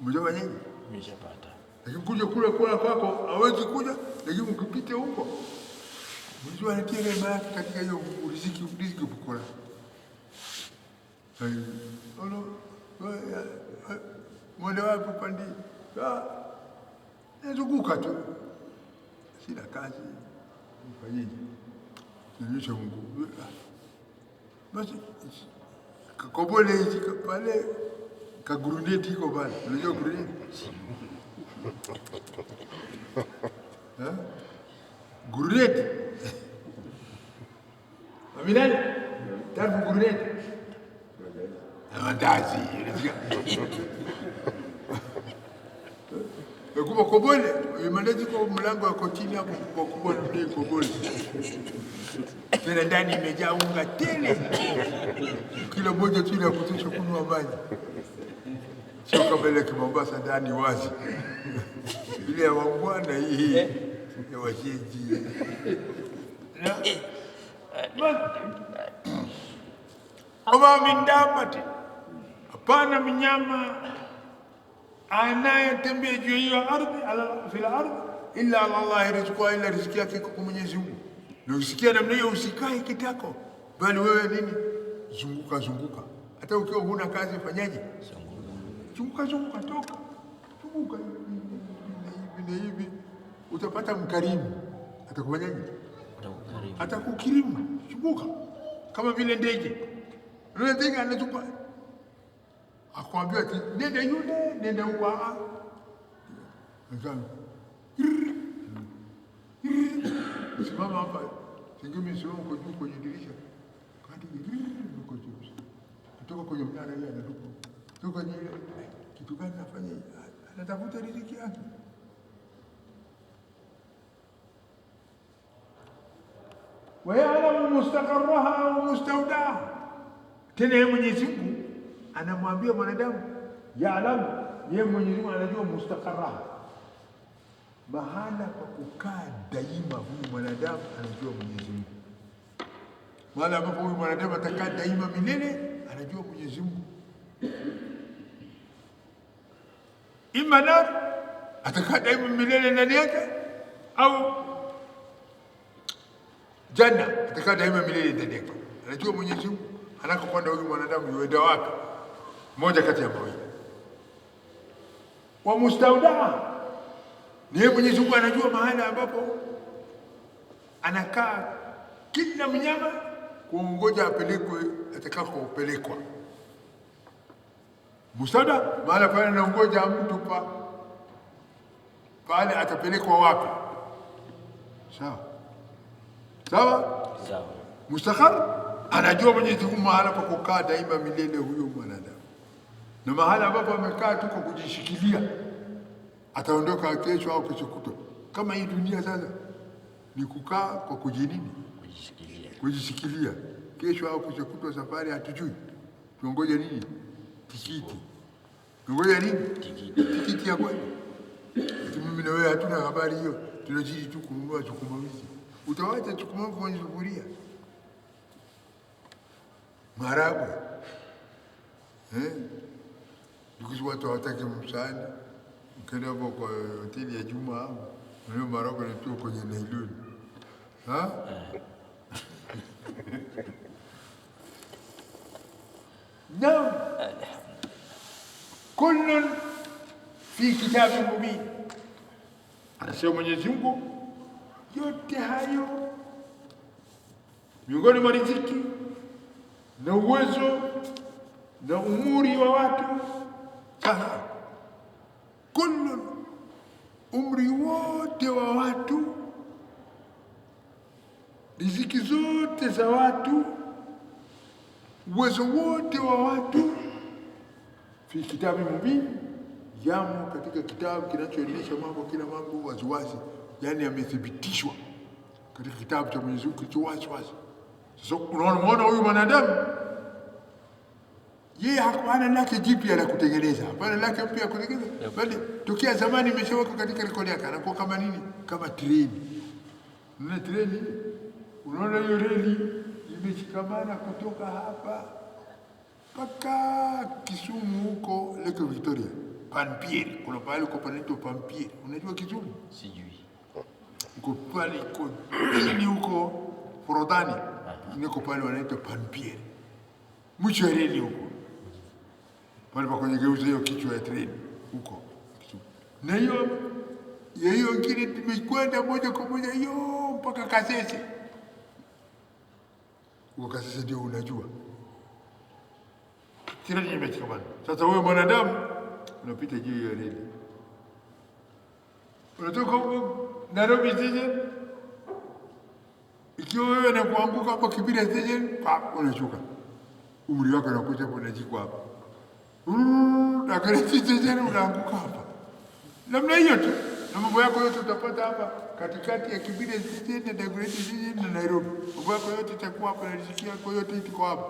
Umeshafanya nini? Umeshapata. Lakini kuja kule kwa kwako hawezi kuja, lakini ukipita huko Mwenyezi anatia neema yake katika hiyo riziki bukura. Mwende wapi upande? Nazunguka tu, sina kazi, nifanyeje? Nionyesha Mungu. Basi kakobole hizi pale, kaguruneti iko pale, unajua guruneti? Guruneti Aminani, taarifu guruneti mandazi kuba kobole mandazi kwa mlango wa kotini hapo, kwa kubwa ndio kobole tena ndani imejaa unga tele, kila moja tu ya kutosha kunywa maji, sio kama ile Mombasa ndani wazi ile ya wangwana hii ya washeji. Wama min dabati, hapana mnyama anayetembea juu ya ardhi, fil ardhi, illa ala Allah rizquha, illa riziki yake kwa Mwenyezi Mungu. Na usikia namna hiyo, usikae kitako, bali wewe nini? Zunguka. Hata ukiwa huna kazi fanyaje? Zunguka, toka. Zunguka hivi, utapata mkarimu. Atakufanyaje? Atakukirimu. Zunguka. Kama vile ndege. Yule ndege anatupa. Akwambia ati nenda yule, nenda huko. simama hapa, singine sio uko juu kwenye dirisha, kati uko juu, kutoka kwenye mnara ile anatupa, kutoka kwenye ile kitu gani nafanya, anatafuta riziki yake. Wayalamu mustaqarraha au mustaudaha. Tena yeye Mwenyezi Mungu anamwambia mwanadamu, yaalamu, yeye Mwenyezi Mungu anajua mustaqarraha, mahala pa kukaa daima. Huyu mwanadamu anajua Mwenyezi Mungu, mahala ambapo huyu mwanadamu atakaa daima milele anajua Mwenyezi Mungu. Ima nar, atakaa daima milele ndani yake, au janna, atakaa daima milele ndani yake. Anajua Mwenyezi Mungu anakokwenda huyu mwanadamu yuenda wapi, moja kati ya mawili. Wa mustaudaa, ni yeye Mwenyezi Mungu anajua mahala ambapo anakaa kila mnyama kungoja apelekwe atakako kupelekwa. Mustaudaa, mahala pale anangoja mtu pale atapelekwa wapi. Sawa sawa sawa. Mustaqar, anajua Mwenyezi Mungu mahala pa kukaa daima milele huyo mwanadamu, na mahala ambapo amekaa tu kwa kujishikilia, ataondoka kesho au kesho kutwa. Kama hii dunia sasa ni kukaa kwa kujishikilia, kesho au kesho kutwa safari hatujui. Tungoja nini? Tikiti. Tungoja nini? Tikiti ya kweli. Mimi na wewe hatuna habari hiyo, tunajiji tu kununua chukumamizi. Utawacha chukumamizi kwenye sufuria, maharagwe, ndugu watu hawataki msaada. Ukienda hapo kwa hoteli ya Juma hapo, ndio maharagwe yanatoka kwenye nailoni. Naam, kullun fi kitabin mubin. Anasema Mwenyezi Mungu, yote hayo miongoni mwa riziki na uwezo na umuri wa watu, kullun, umri wote wa watu, riziki zote za watu, uwezo wote wa watu, fi kitabi mubin, yamo katika kitabu kinachoonyesha mambo, kila mambo waziwazi, yani yamethibitishwa katika kitabu cha Mwenyezi Mungu kilicho wazi wazi. Sasa unaona huyu mwanadamu, yeye hana lake jipya la kutengeneza, hapana lake mpya ya kutengeneza, bali tokea zamani imeshaweka katika rekodi yake. Anakuwa kama nini? Kama treni. Unaona treni? Unaona hiyo reli imeshikamana kutoka hapa mpaka Kisumu huko Lake Victoria, Pampieri. Kuna pale uko panaitwa Pampieri. Unajua Kisumu? Sijui. Uko pale uko chini huko Forodhani, niko pale wanaitwa Pampieri. Mwisho reli huko. Pale pa kwenye geuza hiyo kichwa ya treni huko Kisumu. Na hiyo ngine tumekwenda moja kwa moja hiyo mpaka Kasese. Huko Kasese ndio unajua. Treni imeshikamana. Sasa wewe mwanadamu unapita juu ya reli. Unatoka huko Nairobi station, ikiwa wewe na kuanguka hapo Kibira station, unashuka. Umri wako unakuja hapo unajikwa hapo. Na Karachi station unaanguka hapa. Namna hiyo tu. Na mambo yako yote utapata hapa katikati ya Kibira station na Dagoretti station na Nairobi. Mambo yako yote itakuwa hapa na riziki yako yote iko hapa.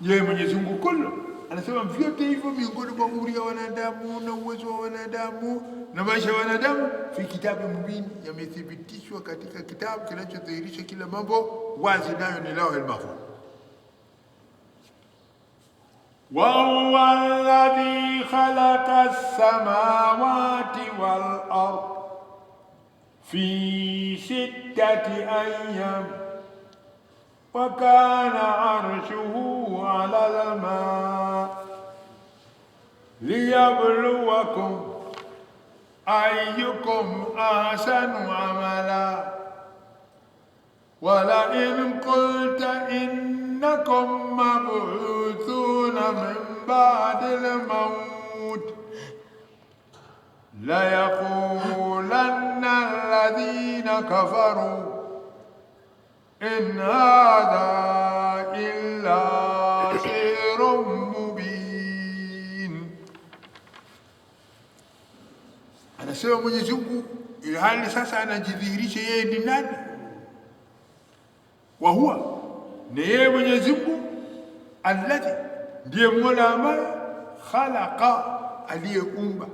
Yeye Mwenyezi Mungu kullu anasema vyote hivyo miongoni mwa umri wa wanadamu na uwezo wa wanadamu na maisha ya wanadamu, fi kitabu mubin, yamethibitishwa katika kitabu kinachodhihirisha kila mambo wazi, nayo ni Lauhul Mahfuz. Wa huwa alladhi khalaqa as-samawati wal ard fi sittati ayyam wa kana arshuhu ala al-ma liyabluwakum ayyukum ahsanu amala wa la in qulta innakum mab'uthuna min ba'di al-maut la yaqulanna alladhina kafaru in hadha illa sihrun mubin. Anasema Mwenyezi Mungu ilhali sasa anajidhihirisha yeye ni nani, wa huwa ni yeye Mwenyezi Mungu alladhi ndiye Mola ambaye khalaqa aliyeumba.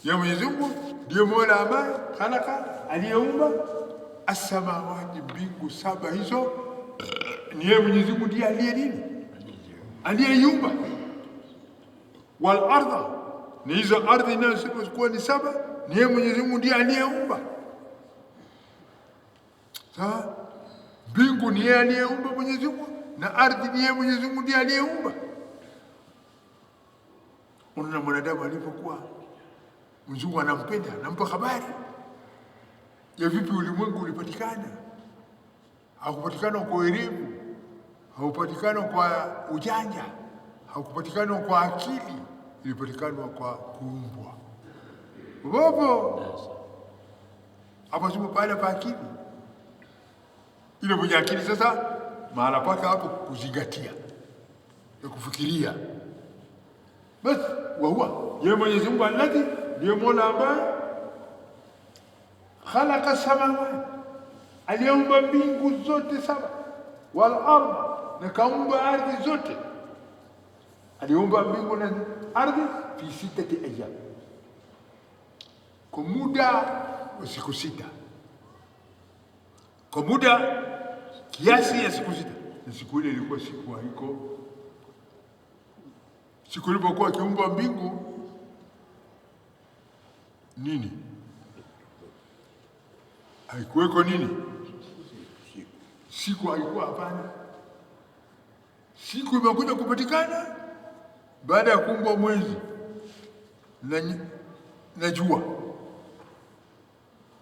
Ya Mwenyezi Mungu ndiye Mola ambaye khalaqa aliyeumba as-samawati, mbingu saba hizo ni yeye Mwenyezi Mungu ndiye aliye nini, aliyeiumba. Wal ardha, ni hizo ardhi inayokuwa ni saba ni yeye Mwenyezi Mungu ndiye aliyeumba. Sawa, mbingu ni yeye aliyeumba Mwenyezi Mungu na ardhi ni yeye Mwenyezi Mungu ndiye aliyeumba. Unaona mwanadamu alipokuwa Mwenyezi anampenda, anampa habari ya vipi ulimwengu ulipatikana. Hakupatikana kwa elimu, hakupatikana kwa ujanja, hakupatikana kwa akili, ilipatikana kwa kuumbwa. Wapo hapo sio pale pa akili. Ile mwenye akili sasa mahala pake hapo kuzingatia na kufikiria. Basi wahuwa yeye Mwenyezi Mungu alladhi ndiye Mola ambaye khalaqa samawati, aliumba mbingu zote saba, wal ardh, na kaumba ardhi zote. Aliumba mbingu na ardhi fi sitati ayyam, kwa muda wa siku sita, kwa muda kiasi ya siku sita. Na siku ile ilikuwa siku haiko, siku ilipokuwa akiumba mbingu nini, haikuweko nini, siku haikuwa, hapana. Siku imekuja kupatikana baada ya kuumba mwezi na jua.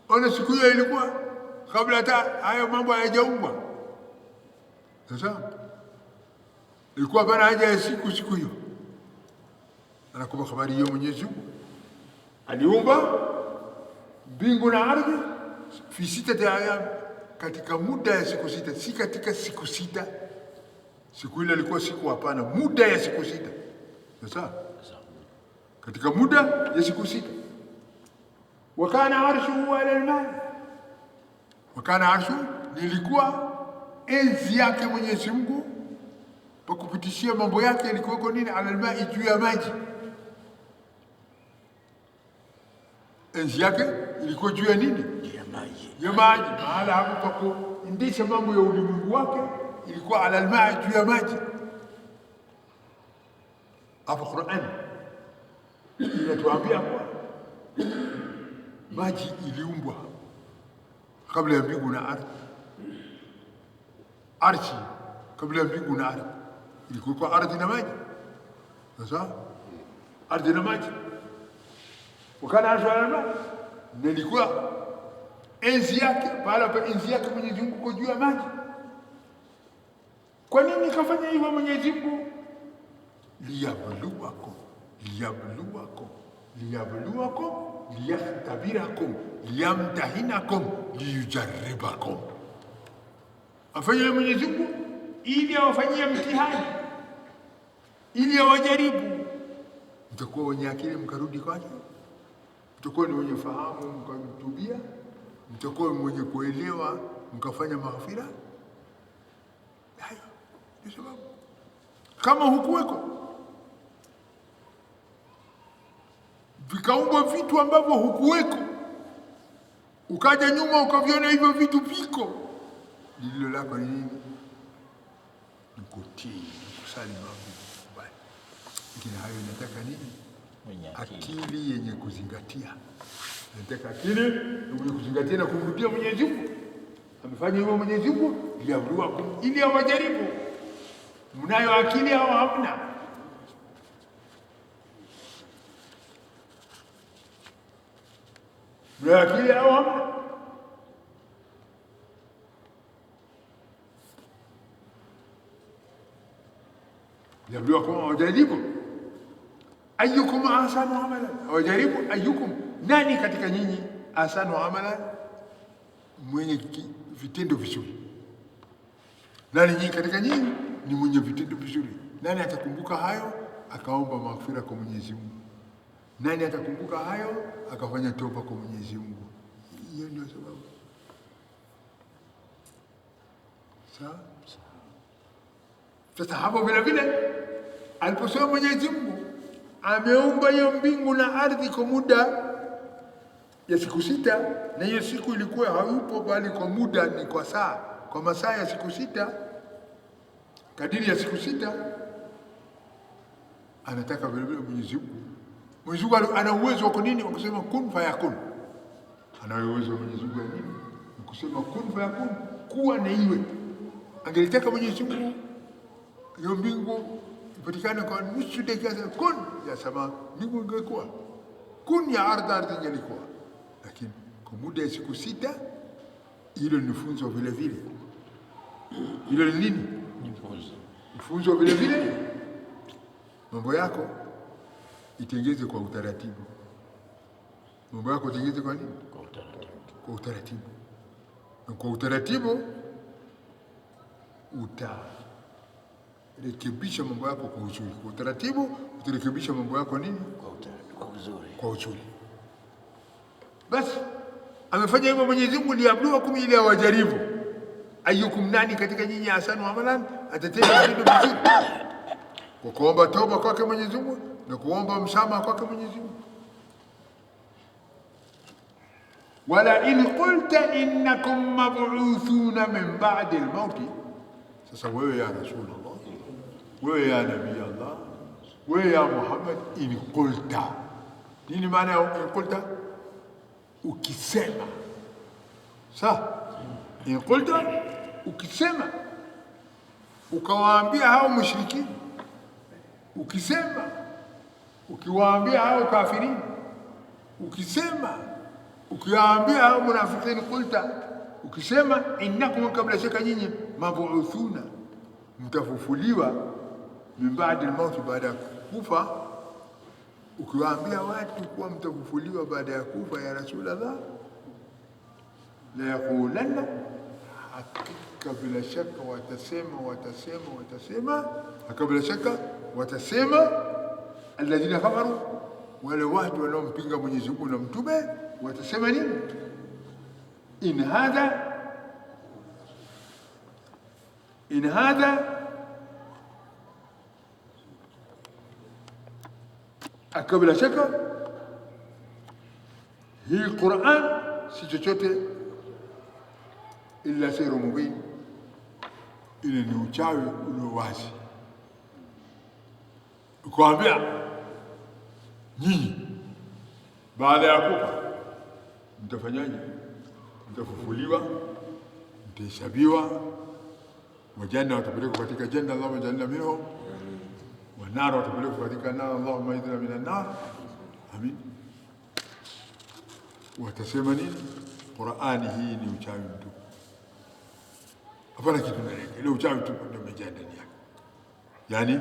Ona, siku hiyo ilikuwa kabla hata hayo mambo hayajaumbwa. Sasa ilikuwa bana haja ya siku hiyo. Anakupa habari hiyo Mwenyezi Mungu aliumba mbingu na ardhi fi sitati ayyam, katika muda ya siku sita, si katika siku sita. Siku ile ilikuwa siku, hapana, muda ya siku sita. Sasa katika muda ya siku sita. Wakana arshuhu ala al-ma, wakana arshu, nilikuwa enzi yake Mwenyezi Mungu pa kupitishia mambo yake ilikuwa nini, ala al-ma, juu ya maji. Enzi yake ilikuwa juu ya nini, ya maji. Mahala hapo pa kuendesha mambo ya ulimwengu wake ilikuwa ala al-ma, juu ya maji. Hapo Qur'an inatuambia kwa maji iliumbwa kabla ya mbingu na ardhi. Arshi kabla ya mbingu na ardhi ilikuwa ardhi na maji. Sasa ardhi na maji, wakana arshu ala al-ma, nilikuwa enzi yake, baada ya enzi yake Mwenyezi Mungu kwa juu ya maji. Kwa nini kafanya hivyo Mwenyezi Mungu? Liyabluwakum, liyabluwakum, liyabluwakum, liyahtabirakum, liyamtahinakum, liyujaribakum. Afanye Mwenyezi Mungu ili awafanyie mtihani, ili awajaribu. Mtakuwa wenye akili mkarudi kwake, mtakuwa ni wenye fahamu mkamtubia, mtakuwa mwenye kuelewa mkafanya maghfira. Hayo ndio sababu. Kama hukuweko vikaumbwa vitu ambavyo hukuweko, ukaja nyuma ukaviona hivyo vitu viko, lililo lako ni nini? Ni kutii, kusali mambo bali. Lakini hayo inataka nini? Akili yenye kuzingatia. Inataka akili yenye kuzingatia na kumrudia Mwenyezi Mungu. Amefanya hivyo Mwenyezi Mungu liyabluwakum, ili awajaribu. Mnayo akili au hamna? Mnayo akili au hamna? Liyabluwakum, awajaribu. Ayyukum ahsanu amala, awajaribu ayyukum, nani katika nyinyi ahsanu amala, mwenye vitendo vizuri? Nani nyinyi katika nyinyi ni mwenye vitendo vizuri? Nani atakumbuka hayo akaomba maghfira kwa Mwenyezi Mungu? Nani atakumbuka hayo akafanya toba kwa Mwenyezi Mungu? Hiyo ndio sababu. Sawa? Sasa hapo vile vile aliposema Mwenyezi Mungu ameumba hiyo mbingu na ardhi kwa muda ya siku 6, na hiyo siku ilikuwa hayupo bali kwa muda ni kwa saa, kwa masaa ya siku 6, kadiri ya siku 6. Anataka vile vile Mwenyezi Mungu ana uwezo wa nini? Wa kusema kun fayakun. Ana uwezo wa Mwenyezi Mungu nini? Kusema kun fayakun, kuwa na iwe. Angelitaka Mwenyezi Mungu hiyo mbingu ipatikane kwa nusu dakika, kun ya sama, mbingu ingekuwa, kun ya ardhi ingelikuwa, lakini kwa muda ya siku 6. Hilo ni funzo vile vile. Hilo ni nini? Funzo vile vile. Mambo yako itengeze kwa utaratibu. Mambo yako itengeze kwa nini? Kwa utaratibu. Na kwa utaratibu utarekebisha mambo yako kwa uzuri. Kwa utaratibu utarekebisha mambo yako nini? Kwa uzuri. Basi amefanya hivyo Mwenyezi Mungu liyabluwakum, ili awajaribu. Ayyukum, nani katika nyinyi ahsanu amalan, atatenda vitendo vizuri, kwa kuomba toba kwake Mwenyezi Mungu na kuomba msamaha kwake Mwenyezi Mungu. Wala in qulta innakum mab'uthuna min ba'di al-maut. Sasa wewe ya Rasulullah, wewe ya Nabii Allah, wewe ya Muhammad, in qulta, nini maana ya in qulta? Ukisema. Sawa? In qulta, ukisema, ukawaambia hao mushrikini, ukisema, ukiwaambia hao kafirini, ukisema, ukiwaambia hao munafiqini, qulta, ukisema innakum, kabla shaka nyinyi, mabu'uthuna, mtafufuliwa, min ba'di al-maut, baada ya kufa. Ukiwaambia watu kuwa mtafufuliwa baada ya kufa, ya Rasulullah, la yaqulanna, hakika bila shaka watasema, hakika bila shaka watasema, alladhina kafaru, wale watu wanaompinga Mwenyezi Mungu na mtume, watasema nini? In hadha hakika bila shaka hii Qur'an si chochote illa sihru mubin, ile ni uchawi ulio wazi. Ukiwaambia nyinyi baada ya kufa mtafanyaje? Mtafufuliwa, mtahesabiwa, wajanna watapelekwa katika janna, Allahumma ij'alna minhum, wa nar watapelekwa katika nar, Allahumma ij'alna minan nar. Amin. Watasema nini? Qur'ani hii ni uchawi mtupu, hapana kitu ndani yake, ile uchawi tu ndio umejaa ndani yake. Yani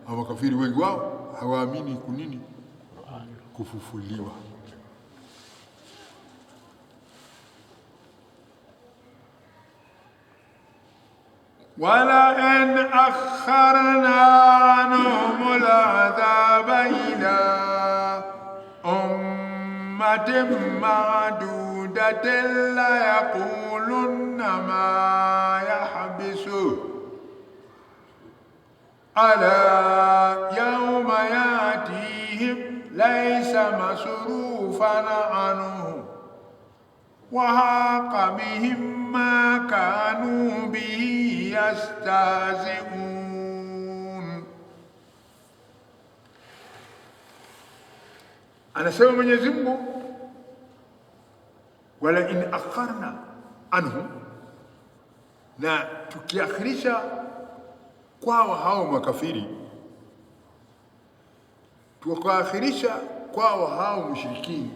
hao makafiri wengi wao hawaamini kunini? Kufufuliwa. Wala in akharna anhum al-adhaba ila ummatin ma'dudatin la yaqulunna ma yahbisu ala yawma yatihim laysa masrufan anhum wa haqa bihim ma kanu bihi yastahzi'un. Anasema Mwenyezi Mungu, wala in akharna anhum, na tukiakhirisha kwao hao makafiri, tukaakhirisha kwao hao mushrikini,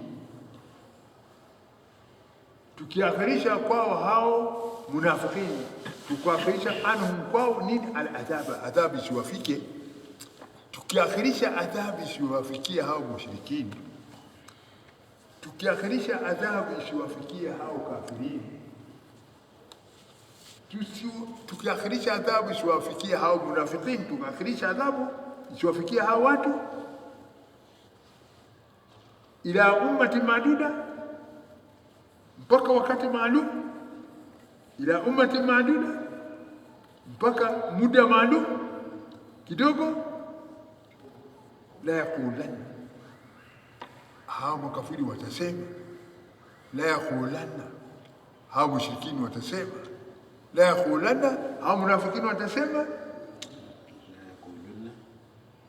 tukiakhirisha kwao hao munafiqini, tukaakhirisha anhum kwao nini? Al-adhaba, adhabu isiwafike. Tukiakhirisha adhabu isiwafikia hao mushrikini, tukiakhirisha adhabu isiwafikie hao kafirini, tukiakhirisha adhabu isiwafikie hao munafiqin, tukiakhirisha adhabu isiwafikie hao watu ila ummati maduda, mpaka wakati maalum, ila ummati maduda, mpaka muda maalum kidogo. La yaqulanna, hao makafiri watasema, la yaqulanna, hao mushrikini watasema, la yaqulanna, hao munafikini watasema,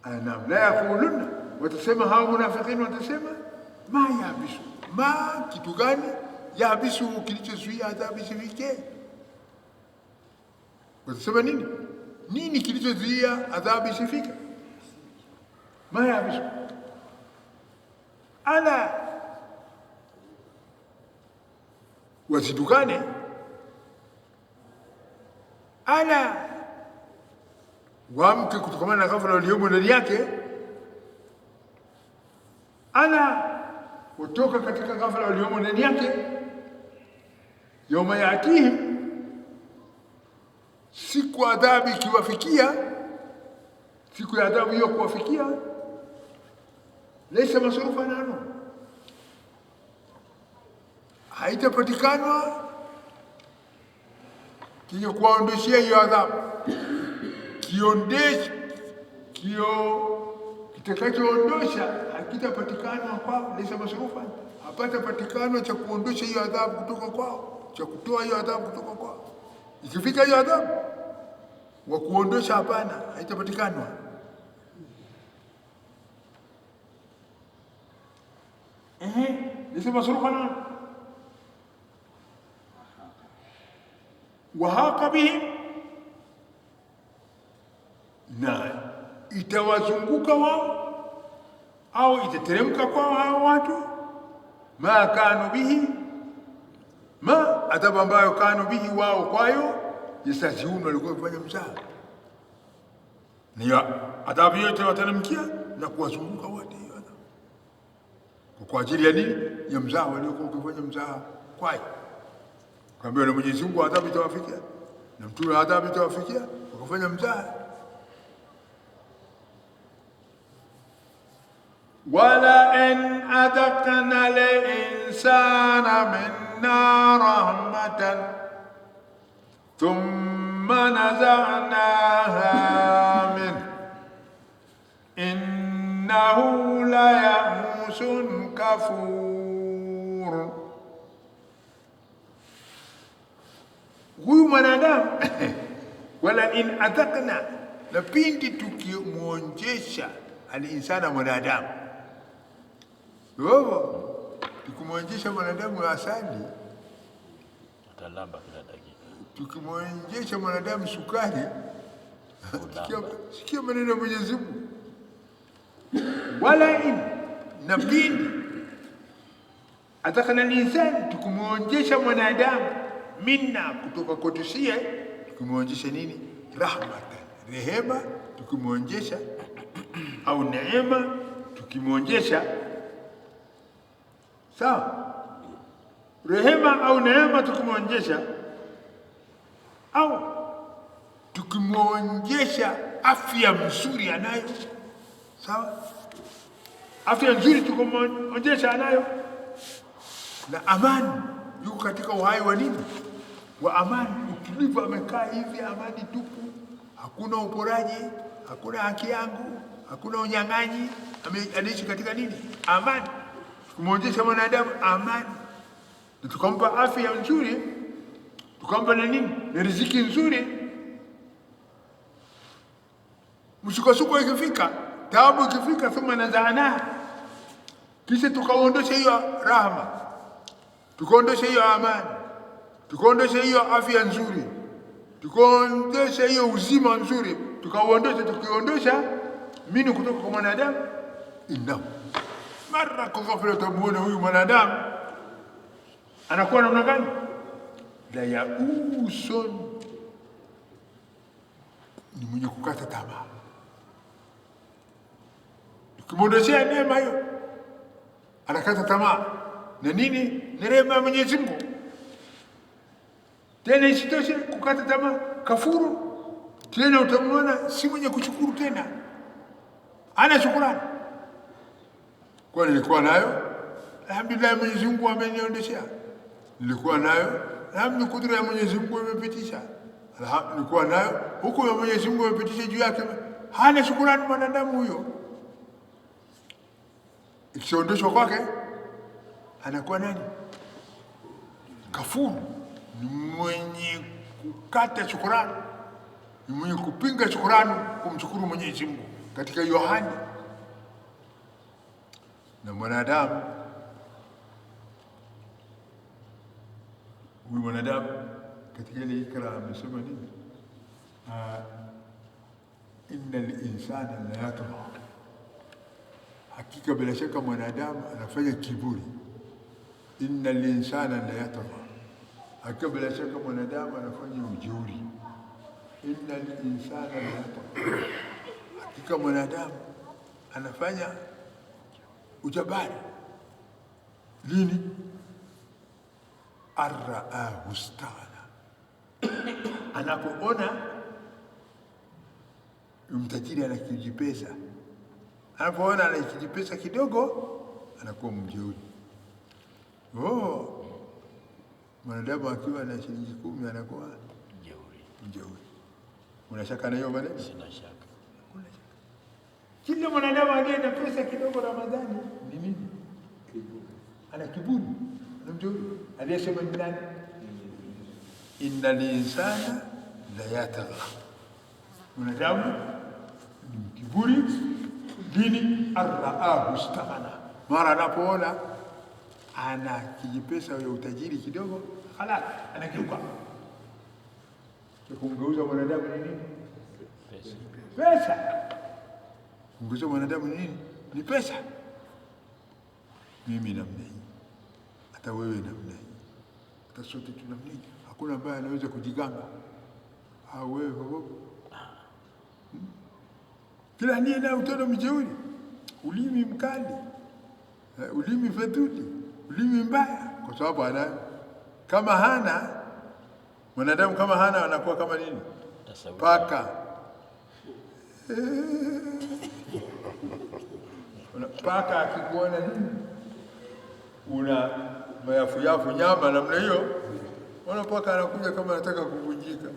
naam, la yaquluna, watasema hao munafikini watasema, ma yabisu, ma kitu gani, yabisu kilichozuia adhabu isifike. Watasema nini? Nini kilichozuia adhabu isifike? Ma yabisu, ala, wasidukane, ala, wamke kutokana na ghafla waliomo ndani yake, ala, kutoka katika ghafla waliomo ndani yake. Yauma yatihim, siku adhabu ikiwafikia, siku ya adhabu hiyo kuwafikia, laysa masrufa nano, haitapatikanwa kinye kuwaondoshia hiyo adhabu. Kitakachoondosha hakitapatikana kwao, laysa masrufa, hapatapatikana cha kuondosha hiyo adhabu kutoka kwao, cha kutoa hiyo adhabu kutoka kwao. Ikifika hiyo adhabu wa kuondosha, hapana, haitapatikana. Laysa masrufa wa haqa bihim, na itawazunguka wao au itateremka kwao hao watu, ma kanu bihi, ma adhabu ambayo kanu bihi, wao kwayo yastahziun, walikuwa kufanya mzaha. Ni adhabu yote wateremkia na kuwazunguka wote, kwa ajili ya nini? Ya mzaha waliokuwa kufanya mzaha kwayo. Kaambia na Mwenyezi Mungu adhabu itawafikia na mtume adhabu itawafikia, wakafanya mzaha. Wala in adaqna al-insana minna rahmatan thumma naza'naha min innahu la ya'usun kafur. Huyu mwanadamu wala in adaqna, na pindi tukimwonjesha al-insana, mwanadamu wewe, tukimwonjesha mwanadamu asali, atalamba kila dakika. Tukimwonjesha mwanadamu sukari, sikia maneno ya Mwenyezi Mungu, wala in, na pindi adaqna al-insana, tukimwonjesha mwanadamu minna, kutoka kwetu sie, tukimwonjesha nini? Rahmatan, rehema, tukimwonjesha au neema, tukimwonjesha. Sawa, rehema au neema tukimwonjesha, au tukimwonjesha afya mzuri anayo. Sawa, afya nzuri tukimwonjesha anayo, na amani, yuko katika uhai wa nini? Wa amani, utulivu, amekaa hivi amani tupu, hakuna uporaji, hakuna haki yangu, hakuna unyang'anyi, anaishi katika nini? Amani. Tukimwonjesha mwanadamu amani, na tukampa afya nzuri, tukampa na nini? Na riziki nzuri. Msukosuko ikifika, taabu ikifika, thumma naza'naha, kisha tukaondosha hiyo rahma, tukaondosha hiyo amani, tukaondosha hiyo afya nzuri, tukaondosha hiyo uzima nzuri, tukiondosha mini kutoka kwa mwanadamu. Innahu, mara kwa ghafla utamuona huyu mwanadamu anakuwa namna gani? La yausun, ni mwenye kukata tamaa. Tukimwondoshea neema hiyo, anakata tamaa. na nini? Ni rehema ya Mwenyezi Mungu. Tena isitoshe kukata tamaa, kafuru tena, utamwona si mwenye kushukuru tena, ana shukrani. Kwa nilikuwa nayo, alhamdulillah, Mwenyezi Mungu ameniondeshea. Nilikuwa nayo, alhamdulillah, kudura ya Mwenyezi Mungu imepitisha. Nilikuwa nayo, huko ya Mwenyezi Mungu imepitisha juu yake. Hana shukrani mwanadamu huyo. Ikiondoshwa kwake anakuwa nani? Kafuru, ni mwenye kukata shukrani, ni mwenye kupinga shukrani, kumshukuru Mwenyezi Mungu katika hiyo hali. Na mwanadamu huyu, mwanadamu katika ile Ikra amesema nini? Innal insana la yatgha, hakika bila shaka mwanadamu anafanya kiburi. Innal insana la yatgha, hakika bila shaka mwanadamu anafanya ujeuri. Innal insana la yatgha, hakika mwanadamu anafanya ujabari. Lini? Arraahu staghna, anapoona mtajiri anakijipesa, anapoona anakijipesa kidogo anakuwa mjeuri. Mwanadamu akiwa na shilingi 10 anakuwa mjeuri. Una shaka na hiyo maneno? Sina shaka. Kila mwanadamu aliye na pesa kidogo Ramadhani ni nini? Ana kiburi, ana mjeuri. Aliyesema ni nani? Innal insana la yatgha, mwanadamu ni kiburi. Dini arraahu staghna, mara anapoona ana kijipesa ya utajiri kidogo, khalas anakiuka. Kumgeuza mwanadamu ni nini? Pesa. Kumgeuza mwanadamu ni nini? Ni pesa. Mimi namna hii, hata wewe namna hii, hata sote tuna namna hii. Hakuna ambaye anaweza kujiganga. Wewe huko kila ndiye na utoto mjeuri, ulimi mkali, ulimi fedhuli, ulimi mbaya, kwa sababu ana kama hana mwanadamu, kama hana anakuwa kama nini? Paka. Paka akikuona nini, una mayafu nyama namna hiyo, ona paka anakuja kama anataka kuvunjika.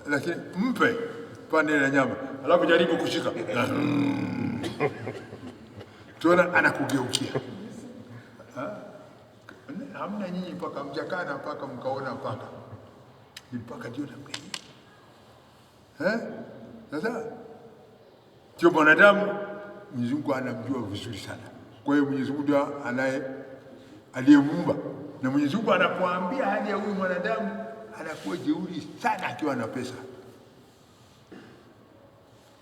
Lakini mpe pande la nyama, alafu jaribu kushika, tuona anakugeukia. Hamna nyinyi paka mjakana paka mkaona paka ni paka, ndio namna hii. Sasa sio mwanadamu, Mwenyezi Mungu anamjua vizuri sana. Kwa hiyo Mwenyezi Mungu ndio aliyemuumba, na Mwenyezi Mungu anapoambia hali ya huyu mwanadamu anakuwa jeuri sana. Akiwa na pesa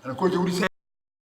anakuwa jeuri sana.